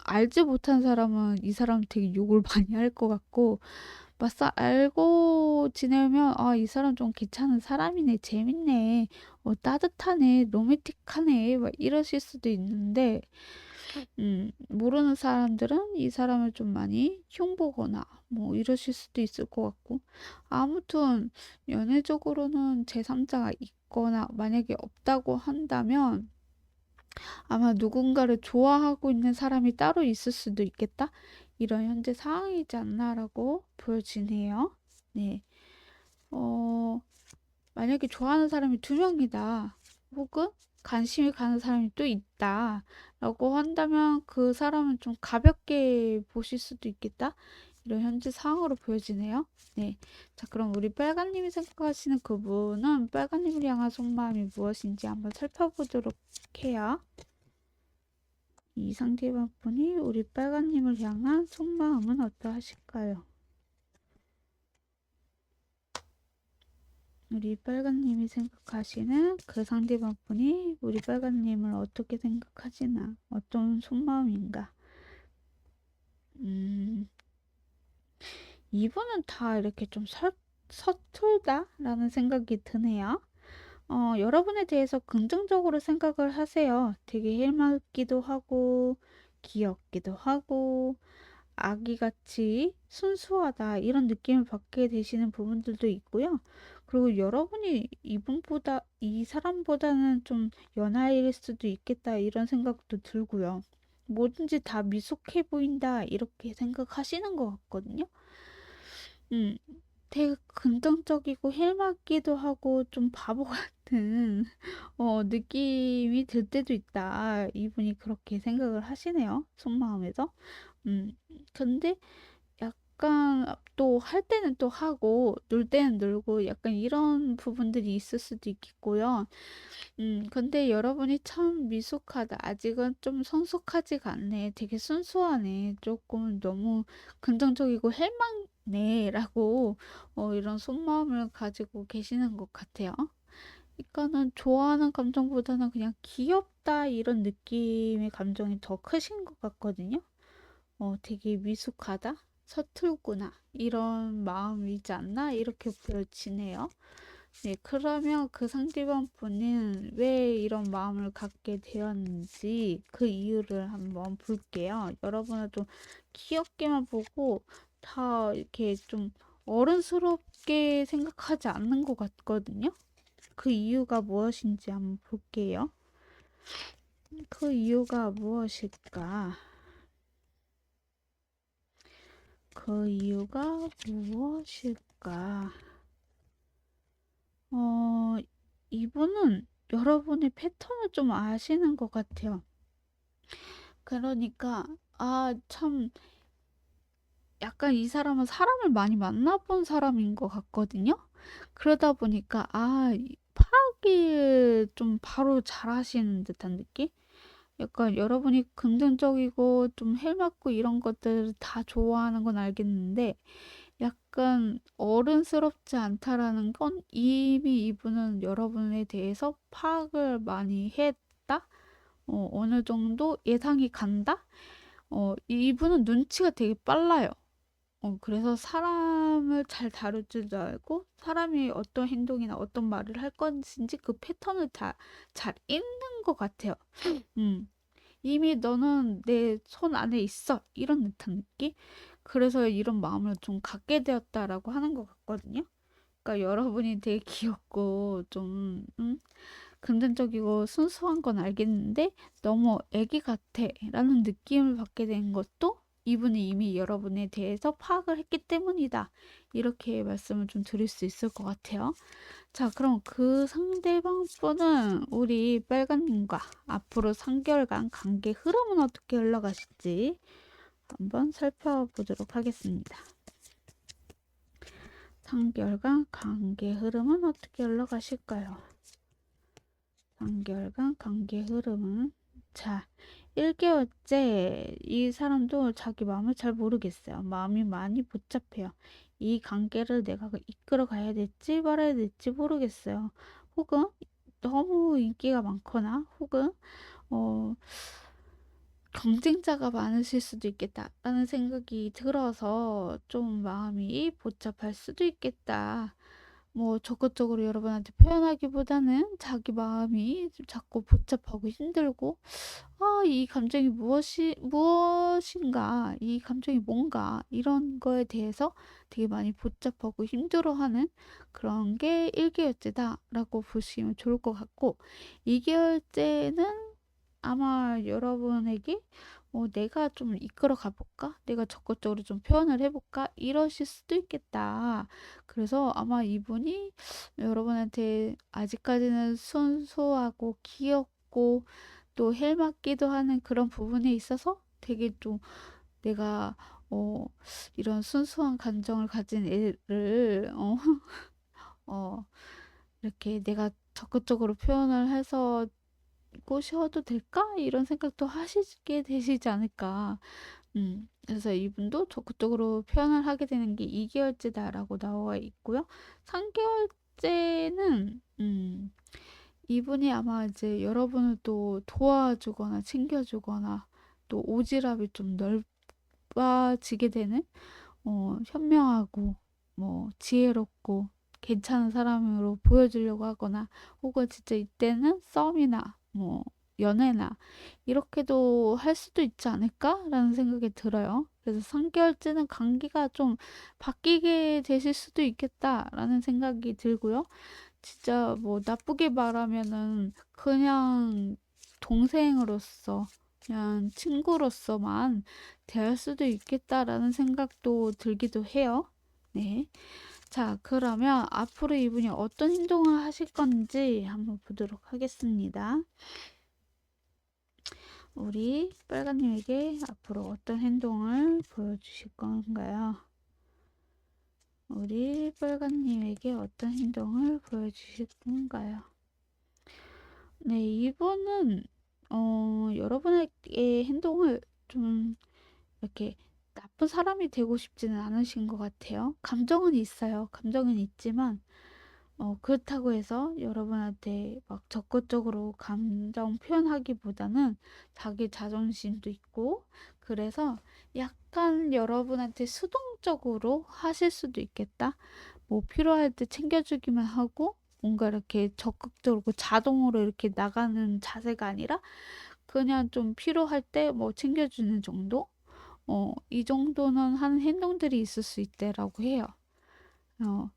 Speaker 1: 알지 못한 사람은 이 사람 되게 욕을 많이 할 것 같고, 막상 알고 지내면 이 사람 좀 괜찮은 사람이네, 재밌네, 따뜻하네, 로맨틱하네, 막 이러실 수도 있는데 모르는 사람들은 이 사람을 좀 많이 흉보거나 뭐 이러실 수도 있을 것 같고, 아무튼 연애적으로는 제3자가 있거나 만약에 없다고 한다면 아마 누군가를 좋아하고 있는 사람이 따로 있을 수도 있겠다. 이런 현재 상황이지 않나라고 보여지네요. 네. 어, 만약에 좋아하는 사람이 두 명이다. 혹은 관심이 가는 사람이 또 있다. 라고 한다면 그 사람은 좀 가볍게 보실 수도 있겠다. 이런 현재 상황으로 보여지네요. 네. 자, 그럼 우리 빨간님이 생각하시는 그분은 빨간님을 향한 속마음이 무엇인지 한번 살펴보도록 해요. 이 상대방 분이 우리 빨간님을 향한 속마음은 어떠하실까요? 우리 빨간님이 생각하시는 그 상대방 분이 우리 빨간님을 어떻게 생각하시나, 어떤 속마음인가. 이분은 다 이렇게 좀 서툴다라는 생각이 드네요. 여러분에 대해서 긍정적으로 생각을 하세요. 되게 해맑기도 하고, 귀엽기도 하고, 아기같이 순수하다 이런 느낌을 받게 되시는 부분들도 있고요. 그리고 여러분이 이 사람보다는 좀 연하일 수도 있겠다 이런 생각도 들고요. 뭐든지 다 미숙해 보인다 이렇게 생각하시는 것 같거든요. 음, 되게 긍정적이고 헬맞기도 하고 좀 바보 같은 느낌이 들 때도 있다. 이분이 그렇게 생각을 하시네요. 속마음에서. 음, 근데 약간 또 할 때는 또 하고 놀 때는 놀고 약간 이런 부분들이 있을 수도 있겠고요. 근데 여러분이 참 미숙하다. 아직은 좀 성숙하지가 않네. 되게 순수하네. 조금 너무 긍정적이고 헬망네라고 이런 속마음을 가지고 계시는 것 같아요. 그러니까는 좋아하는 감정보다는 그냥 귀엽다 이런 느낌의 감정이 더 크신 것 같거든요. 되게 미숙하다, 서툴구나 이런 마음이지 않나 이렇게 보여지네요. 네, 그러면 그 상대방 분은 왜 이런 마음을 갖게 되었는지 그 이유를 한번 볼게요. 여러분은 좀 귀엽게만 보고 다 이렇게 좀 어른스럽게 생각하지 않는 것 같거든요. 그 이유가 무엇인지 한번 볼게요. 그 이유가 무엇일까? 그 이유가 무엇일까? 어, 이분은 여러분의 패턴을 좀 아시는 것 같아요. 그러니까 참 약간 이 사람은 사람을 많이 만나본 사람인 것 같거든요. 그러다 보니까 파악이 좀 바로 잘하시는 듯한 느낌? 약간 여러분이 긍정적이고 좀 해맑고 이런 것들을 다 좋아하는 건 알겠는데 약간 어른스럽지 않다라는 건 이미 이분은 여러분에 대해서 파악을 많이 했다? 어느 정도 예상이 간다? 이분은 눈치가 되게 빨라요. 그래서 사람을 잘 다룰 줄도 알고 사람이 어떤 행동이나 어떤 말을 할 것인지 그 패턴을 잘 읽는 것 같아요. 음. 이미 너는 내 손 안에 있어. 이런 듯한 느낌? 그래서 이런 마음을 좀 갖게 되었다라고 하는 것 같거든요. 그러니까 여러분이 되게 귀엽고 좀 금전적이고 순수한 건 알겠는데 너무 애기 같아 라는 느낌을 받게 된 것도 이분이 이미 여러분에 대해서 파악을 했기 때문이다. 이렇게 말씀을 좀 드릴 수 있을 것 같아요. 자, 그럼 그 상대방 분은 우리 빨간님과 앞으로 3개월간 관계 흐름은 어떻게 흘러가실지 한번 살펴보도록 하겠습니다. 3개월간 관계 흐름은 어떻게 흘러가실까요? 3개월간 관계 흐름은 자, 1개월째 이 사람도 자기 마음을 잘 모르겠어요. 마음이 많이 복잡해요. 이 관계를 내가 이끌어 가야 될지 말아야 될지 모르겠어요. 혹은 너무 인기가 많거나 혹은 어, 경쟁자가 많으실 수도 있겠다라는 생각이 들어서 좀 마음이 복잡할 수도 있겠다. 뭐 적극적으로 여러분한테 표현하기보다는 자기 마음이 자꾸 복잡하고 힘들고 이 감정이 무엇인가, 이 감정이 뭔가 이런 거에 대해서 되게 많이 복잡하고 힘들어하는 그런 게 1개월째다라고 보시면 좋을 것 같고 2개월째는 아마 여러분에게 내가 좀 이끌어 가볼까? 내가 적극적으로 좀 표현을 해볼까? 이러실 수도 있겠다. 그래서 아마 이분이 여러분한테 아직까지는 순수하고 귀엽고 또 헬맞기도 하는 그런 부분에 있어서 되게 좀 내가 어, 이런 순수한 감정을 가진 애를 어, 이렇게 내가 적극적으로 표현을 해서 꼬셔도 될까? 이런 생각도 하시게 되시지 않을까. 그래서 이분도 적극적으로 표현을 하게 되는 게 2개월째다라고 나와 있고요. 3개월째는, 이분이 아마 이제 여러분을 또 도와주거나 챙겨주거나 또 오지랖이 좀 넓어지게 되는 현명하고 뭐 지혜롭고 괜찮은 사람으로 보여주려고 하거나 혹은 진짜 이때는 썸이나 뭐 연애나 이렇게도 할 수도 있지 않을까라는 생각이 들어요. 그래서 3개월째는 관계가 좀 바뀌게 되실 수도 있겠다라는 생각이 들고요. 진짜 뭐 나쁘게 말하면은 그냥 동생으로서 그냥 친구로서만 대할 수도 있겠다라는 생각도 들기도 해요. 네. 자, 그러면 앞으로 이분이 어떤 행동을 하실 건지 한번 보도록 하겠습니다. 우리 빨간님에게 앞으로 어떤 행동을 보여주실 건가요? 우리 빨간님에게 어떤 행동을 보여주실 건가요? 네, 이분은 여러분의 행동을 좀 이렇게 나쁜 사람이 되고 싶지는 않으신 것 같아요. 감정은 있어요. 감정은 있지만 그렇다고 해서 여러분한테 막 적극적으로 감정 표현하기보다는 자기 자존심도 있고 그래서 약간 여러분한테 수동적으로 하실 수도 있겠다. 뭐 필요할 때 챙겨주기만 하고 뭔가 이렇게 적극적으로 자동으로 이렇게 나가는 자세가 아니라 그냥 좀 필요할 때 뭐 챙겨주는 정도? 이 정도는 하는 행동들이 있을 수 있대라고 해요. 어,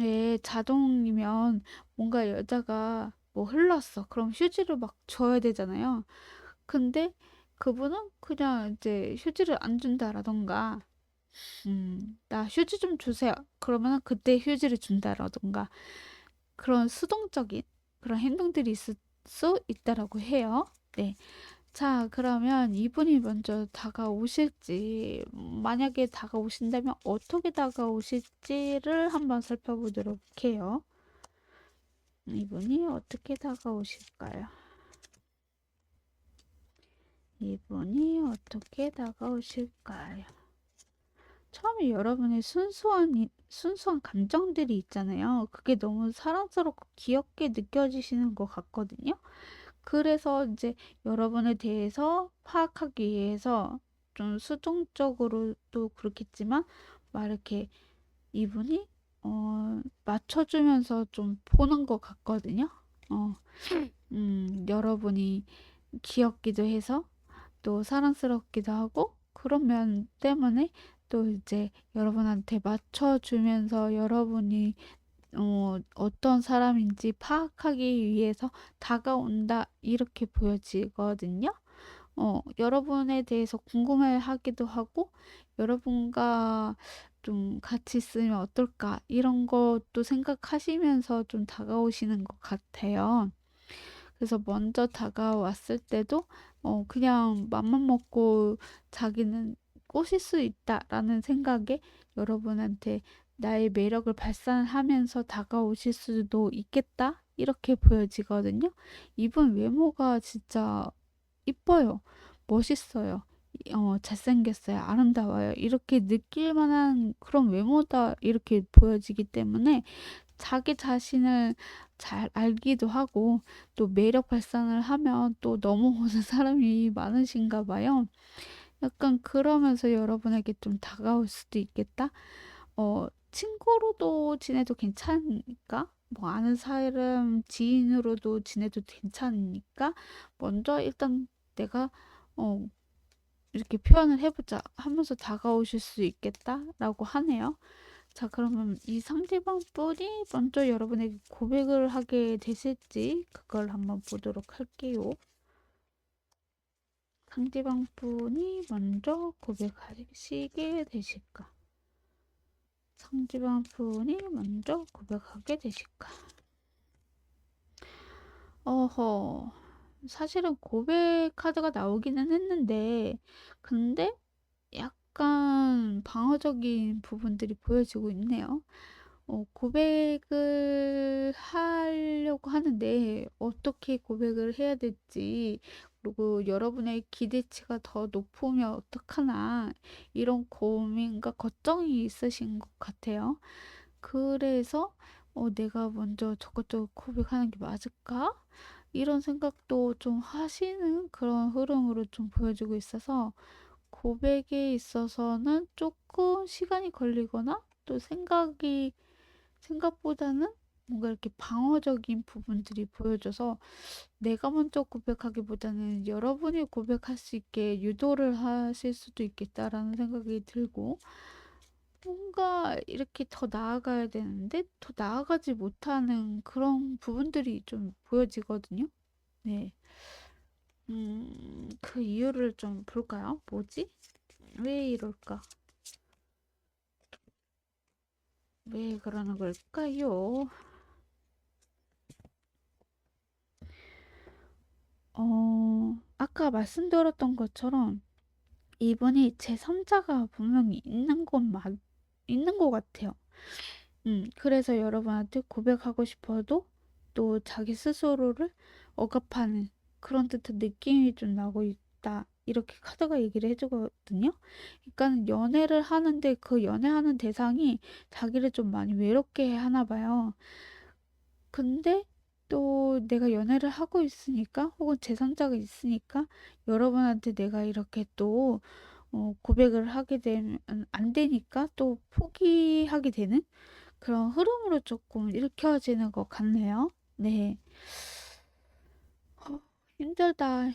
Speaker 1: 예, 자동이면 뭔가 여자가 뭐 흘렀어. 그럼 휴지를 막 줘야 되잖아요. 근데 그분은 그냥 이제 휴지를 안 준다라던가, 나 휴지 좀 주세요. 그러면 그때 휴지를 준다라던가, 그런 수동적인, 그런 행동들이 있을 수 있다라고 해요. 네. 자, 그러면 이분이 먼저 다가오실지, 만약에 다가오신다면 어떻게 다가오실지를 한번 살펴보도록 해요. 이분이 어떻게 다가오실까요? 이분이 어떻게 다가오실까요? 처음에 여러분의 순수한 감정들이 있잖아요. 그게 너무 사랑스럽고 귀엽게 느껴지시는 것 같거든요. 그래서 이제 여러분에 대해서 파악하기 위해서 좀 수동적으로도 그렇겠지만 막 이렇게 이분이 맞춰주면서 좀 보는 것 같거든요. 어, 여러분이 귀엽기도 해서 또 사랑스럽기도 하고 그런 면 때문에 또 이제 여러분한테 맞춰주면서 여러분이 어떤 사람인지 파악하기 위해서 다가온다 이렇게 보여지거든요. 여러분에 대해서 궁금해 하기도 하고 여러분과 좀 같이 있으면 어떨까 이런 것도 생각하시면서 좀 다가오시는 것 같아요. 그래서 먼저 다가왔을 때도 그냥 맘만 먹고 자기는 꼬실 수 있다라는 생각에 여러분한테 나의 매력을 발산하면서 다가오실 수도 있겠다 이렇게 보여지거든요. 이분 외모가 진짜 이뻐요. 멋있어요. 잘생겼어요. 아름다워요. 이렇게 느낄 만한 그런 외모다 이렇게 보여지기 때문에 자기 자신을 잘 알기도 하고 또 매력 발산을 하면 또 넘어오는 사람이 많으신가 봐요. 약간 그러면서 여러분에게 좀 다가올 수도 있겠다. 친구로도 지내도 괜찮으니까 뭐 아는 사람 지인으로도 지내도 괜찮으니까 먼저 일단 내가 어 이렇게 표현을 해보자 하면서 다가오실 수 있겠다라고 하네요. 자, 그러면 이 상대방 분이 먼저 여러분에게 고백을 하게 되실지 그걸 한번 보도록 할게요. 상대방 분이 먼저 고백하시게 되실까? 상대방 분이 먼저 고백하게 되실까? 어허, 사실은 고백 카드가 나오기는 했는데, 근데 약간 방어적인 부분들이 보여지고 있네요. 고백을 하려고 하는데 어떻게 고백을 해야 될지 그리고 여러분의 기대치가 더 높으면 어떡하나 이런 고민과 걱정이 있으신 것 같아요. 그래서 내가 먼저 저것저것 고백하는 게 맞을까? 이런 생각도 좀 하시는 그런 흐름으로 좀 보여지고 있어서 고백에 있어서는 조금 시간이 걸리거나 또 생각보다는 뭔가 이렇게 방어적인 부분들이 보여져서 내가 먼저 고백하기보다는 여러분이 고백할 수 있게 유도를 하실 수도 있겠다라는 생각이 들고 뭔가 이렇게 더 나아가야 되는데 더 나아가지 못하는 그런 부분들이 좀 보여지거든요. 네. 그 이유를 좀 볼까요? 뭐지? 왜 이럴까? 왜 그러는 걸까요? 아까 말씀드렸던 것처럼 이분이 제3자가 분명히 있는 것 같아요. 그래서 여러분한테 고백하고 싶어도 또 자기 스스로를 억압하는 그런 듯한 느낌이 좀 나고 있다. 이렇게 카드가 얘기를 해주거든요. 그러니까 연애를 하는데 그 연애하는 대상이 자기를 좀 많이 외롭게 하나 봐요. 근데 또 내가 연애를 하고 있으니까 혹은 제3자가 있으니까 여러분한테 내가 이렇게 또 고백을 하게 되면 안 되니까 또 포기하게 되는 그런 흐름으로 조금 일으켜지는 것 같네요. 네. 힘들다.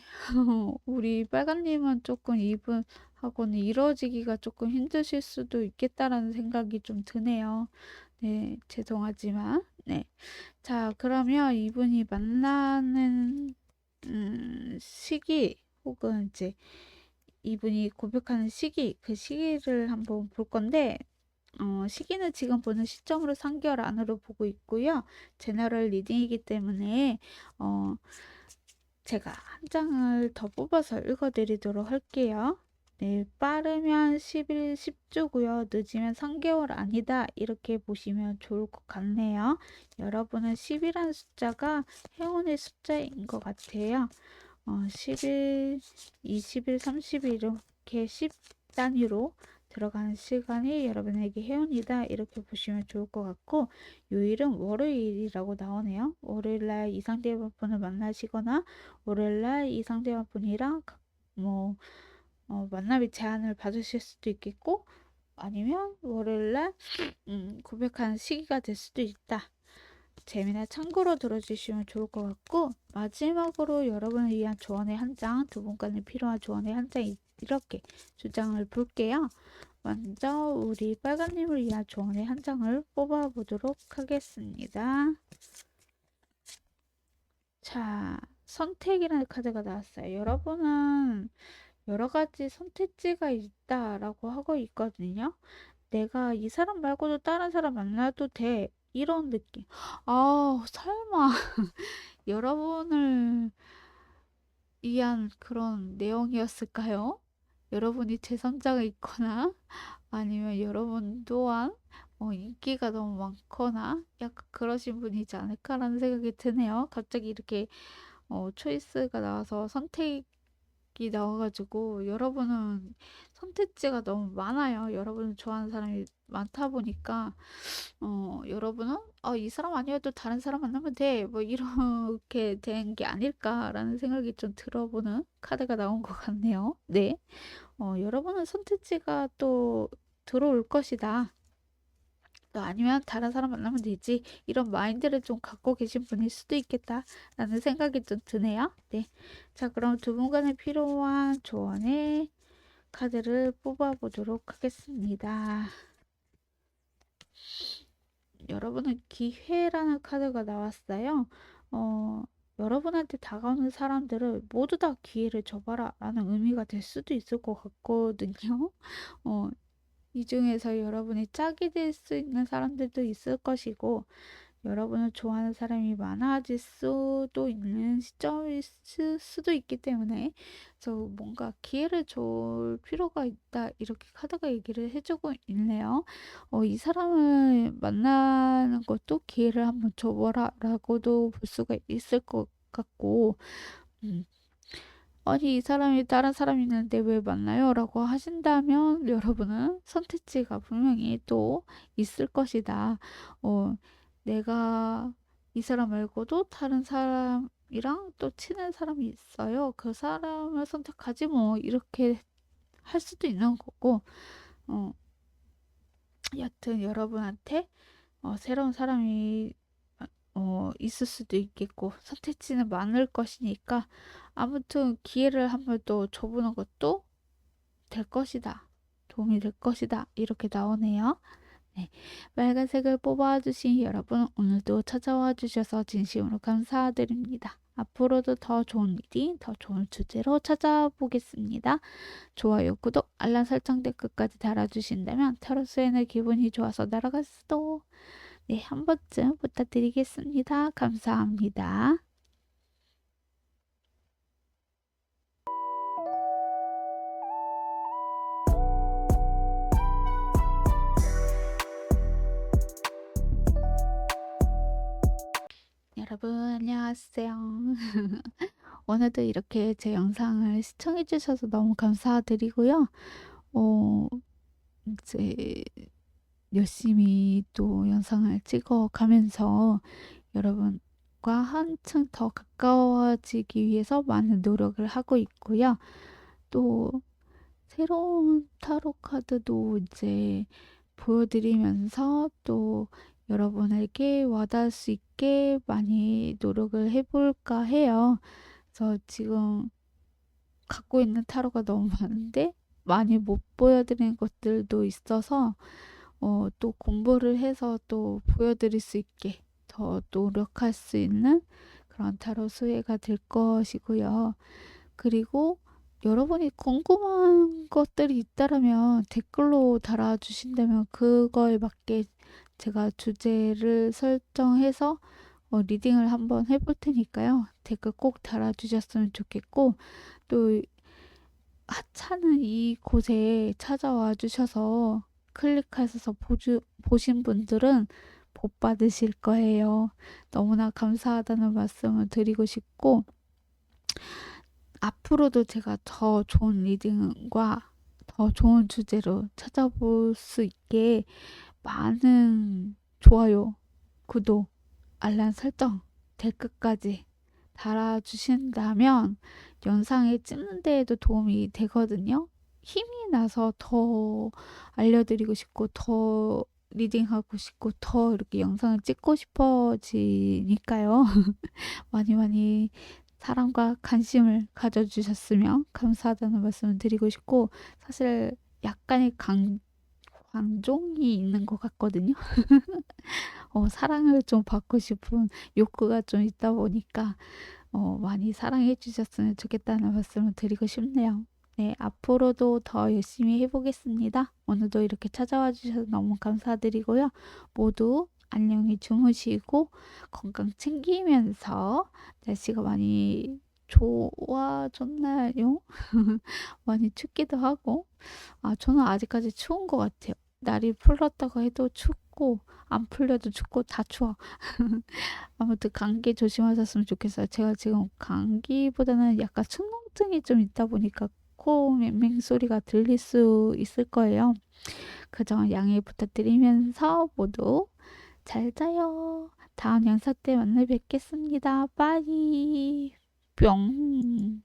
Speaker 1: 우리 빨간님은 조금 이분하고는 이루어지기가 조금 힘드실 수도 있겠다라는 생각이 좀 드네요. 네, 죄송하지만. 네. 자, 그러면 이분이 만나는 시기 혹은 이제 이분이 고백하는 시기 그 시기를 한번 볼 건데 시기는 지금 보는 시점으로 3개월 안으로 보고 있고요. 제너럴 리딩이기 때문에 어 제가 한 장을 더 뽑아서 읽어 드리도록 할게요. 네, 빠르면 10일 10주고요. 늦으면 3개월 아니다. 이렇게 보시면 좋을 것 같네요. 여러분은 10이라는 숫자가 행운의 숫자인 것 같아요. 10일, 20일, 30일 이렇게 10 단위로 들어가는 시간이 여러분에게 행운이다. 이렇게 보시면 좋을 것 같고, 요일은 월요일이라고 나오네요. 월요일날 이상대화분을 만나시거나 월요일날 이상대화분이랑 뭐 만남의 제안을 받으실 수도 있겠고, 아니면 월요일날 고백하는 시기가 될 수도 있다. 재미나 참고로 들어주시면 좋을 것 같고, 마지막으로 여러분을 위한 조언의 한 장, 두 분간에 필요한 조언의 한 장, 이렇게 두 장을 볼게요. 먼저 우리 빨간님을 위한 조언의 한 장을 뽑아보도록 하겠습니다. 자, 선택이라는 카드가 나왔어요. 여러분은 여러 가지 선택지가 있다라고 하고 있거든요. 내가 이 사람 말고도 다른 사람 만나도 돼. 이런 느낌. 아, 설마 여러분을 위한 그런 내용이었을까요? 여러분이 제3자가 있거나 아니면 여러분 또한 인기가 너무 많거나 약간 그러신 분이지 않을까라는 생각이 드네요. 갑자기 이렇게 초이스가 나와서 선택이 나와가지고 여러분은 선택지가 너무 많아요. 여러분을 좋아하는 사람이 많다 보니까 여러분은 이 사람 아니어도 다른 사람 만나면 돼. 뭐 이렇게 된 게 아닐까라는 생각이 좀 들어보는 카드가 나온 것 같네요. 네. 여러분은 선택지가 또 들어올 것이다. 또 아니면 다른 사람 만나면 되지. 이런 마인드를 좀 갖고 계신 분일 수도 있겠다라는 생각이 좀 드네요. 네. 자, 그럼 두 분간에 필요한 조언의 카드를 뽑아보도록 하겠습니다. 여러분은 기회라는 카드가 나왔어요. 여러분한테 다가오는 사람들을 모두 다 기회를 줘봐라 라는 의미가 될 수도 있을 것 같거든요. 어, 이 중에서 여러분이 짝이 될 수 있는 사람들도 있을 것이고, 여러분을 좋아하는 사람이 많아질 수도 있는 시점일 수도 있기 때문에 그래서 뭔가 기회를 줄 필요가 있다 이렇게 카드가 얘기를 해주고 있네요. 이 사람을 만나는 것도 기회를 한번 줘보라 라고도 볼 수가 있을 것 같고 음, 아니 이 사람이 다른 사람이 있는데 왜 만나요? 라고 하신다면 여러분은 선택지가 분명히 또 있을 것이다. 내가 이 사람 말고도 다른 사람이랑 또 친한 사람이 있어요. 그 사람을 선택하지 뭐 이렇게 할 수도 있는 거고 어, 여튼 여러분한테 새로운 사람이 있을 수도 있겠고 선택지는 많을 것이니까 아무튼 기회를 한번 또 줘보는 것도 될 것이다. 도움이 될 것이다. 이렇게 나오네요. 네. 빨간색을 뽑아주신 여러분, 오늘도 찾아와 주셔서 진심으로 감사드립니다. 앞으로도 더 좋은 리딩, 더 좋은 주제로 찾아보겠습니다. 좋아요, 구독, 알람 설정 댓글까지 달아주신다면 타로스에는 기분이 좋아서 날아갈 수도. 네, 한 번쯤 부탁드리겠습니다. 감사합니다. 여러분, 안녕하세요. 오늘도 이렇게 제 영상을 시청해주셔서 너무 감사드리고요. 어, 이제 열심히 또 영상을 찍어 가면서 여러분과 한층 더 가까워지기 위해서 많은 노력을 하고 있고요. 또 새로운 타로 카드도 이제 보여드리면서 또 여러분에게 와닿을 수 있게 많이 노력을 해볼까 해요. 그래서 지금 갖고 있는 타로가 너무 많은데 많이 못 보여드리는 것들도 있어서 또 공부를 해서 또 보여드릴 수 있게 더 노력할 수 있는 그런 타로 수혜가 될 것이고요. 그리고 여러분이 궁금한 것들이 있다라면 댓글로 달아주신다면 그거에 맞게 제가 주제를 설정해서 리딩을 한번 해볼 테니까요. 댓글 꼭 달아주셨으면 좋겠고, 또 하찮은 이곳에 찾아와 주셔서 클릭하셔서 보신 분들은 복 받으실 거예요. 너무나 감사하다는 말씀을 드리고 싶고, 앞으로도 제가 더 좋은 리딩과 더 좋은 주제로 찾아볼 수 있게 많은 좋아요, 구독, 알람 설정, 댓글까지 달아주신다면 영상에 찍는 데에도 도움이 되거든요. 힘이 나서 더 알려드리고 싶고, 더 리딩하고 싶고, 더 이렇게 영상을 찍고 싶어지니까요. 많이 많이 사랑과 관심을 가져주셨으면 감사하다는 말씀을 드리고 싶고, 사실 약간의 관종이 있는 것 같거든요. 사랑을 좀 받고 싶은 욕구가 좀 있다 보니까 많이 사랑해 주셨으면 좋겠다는 말씀을 드리고 싶네요. 네, 앞으로도 더 열심히 해보겠습니다. 오늘도 이렇게 찾아와 주셔서 너무 감사드리고요. 모두 안녕히 주무시고 건강 챙기면서 날씨가 많이 좋아졌나요? 많이 춥기도 하고, 저는 아직까지 추운 것 같아요. 날이 풀렸다고 해도 춥고, 안 풀려도 춥고, 다 추워. 아무튼 감기 조심하셨으면 좋겠어요. 제가 지금 감기보다는 약간 축농증이 좀 있다 보니까 코 맹맹 소리가 들릴 수 있을 거예요. 그 점 양해 부탁드리면서 모두 잘 자요. 다음 영상 때 만나 뵙겠습니다. 빠이. 뿅.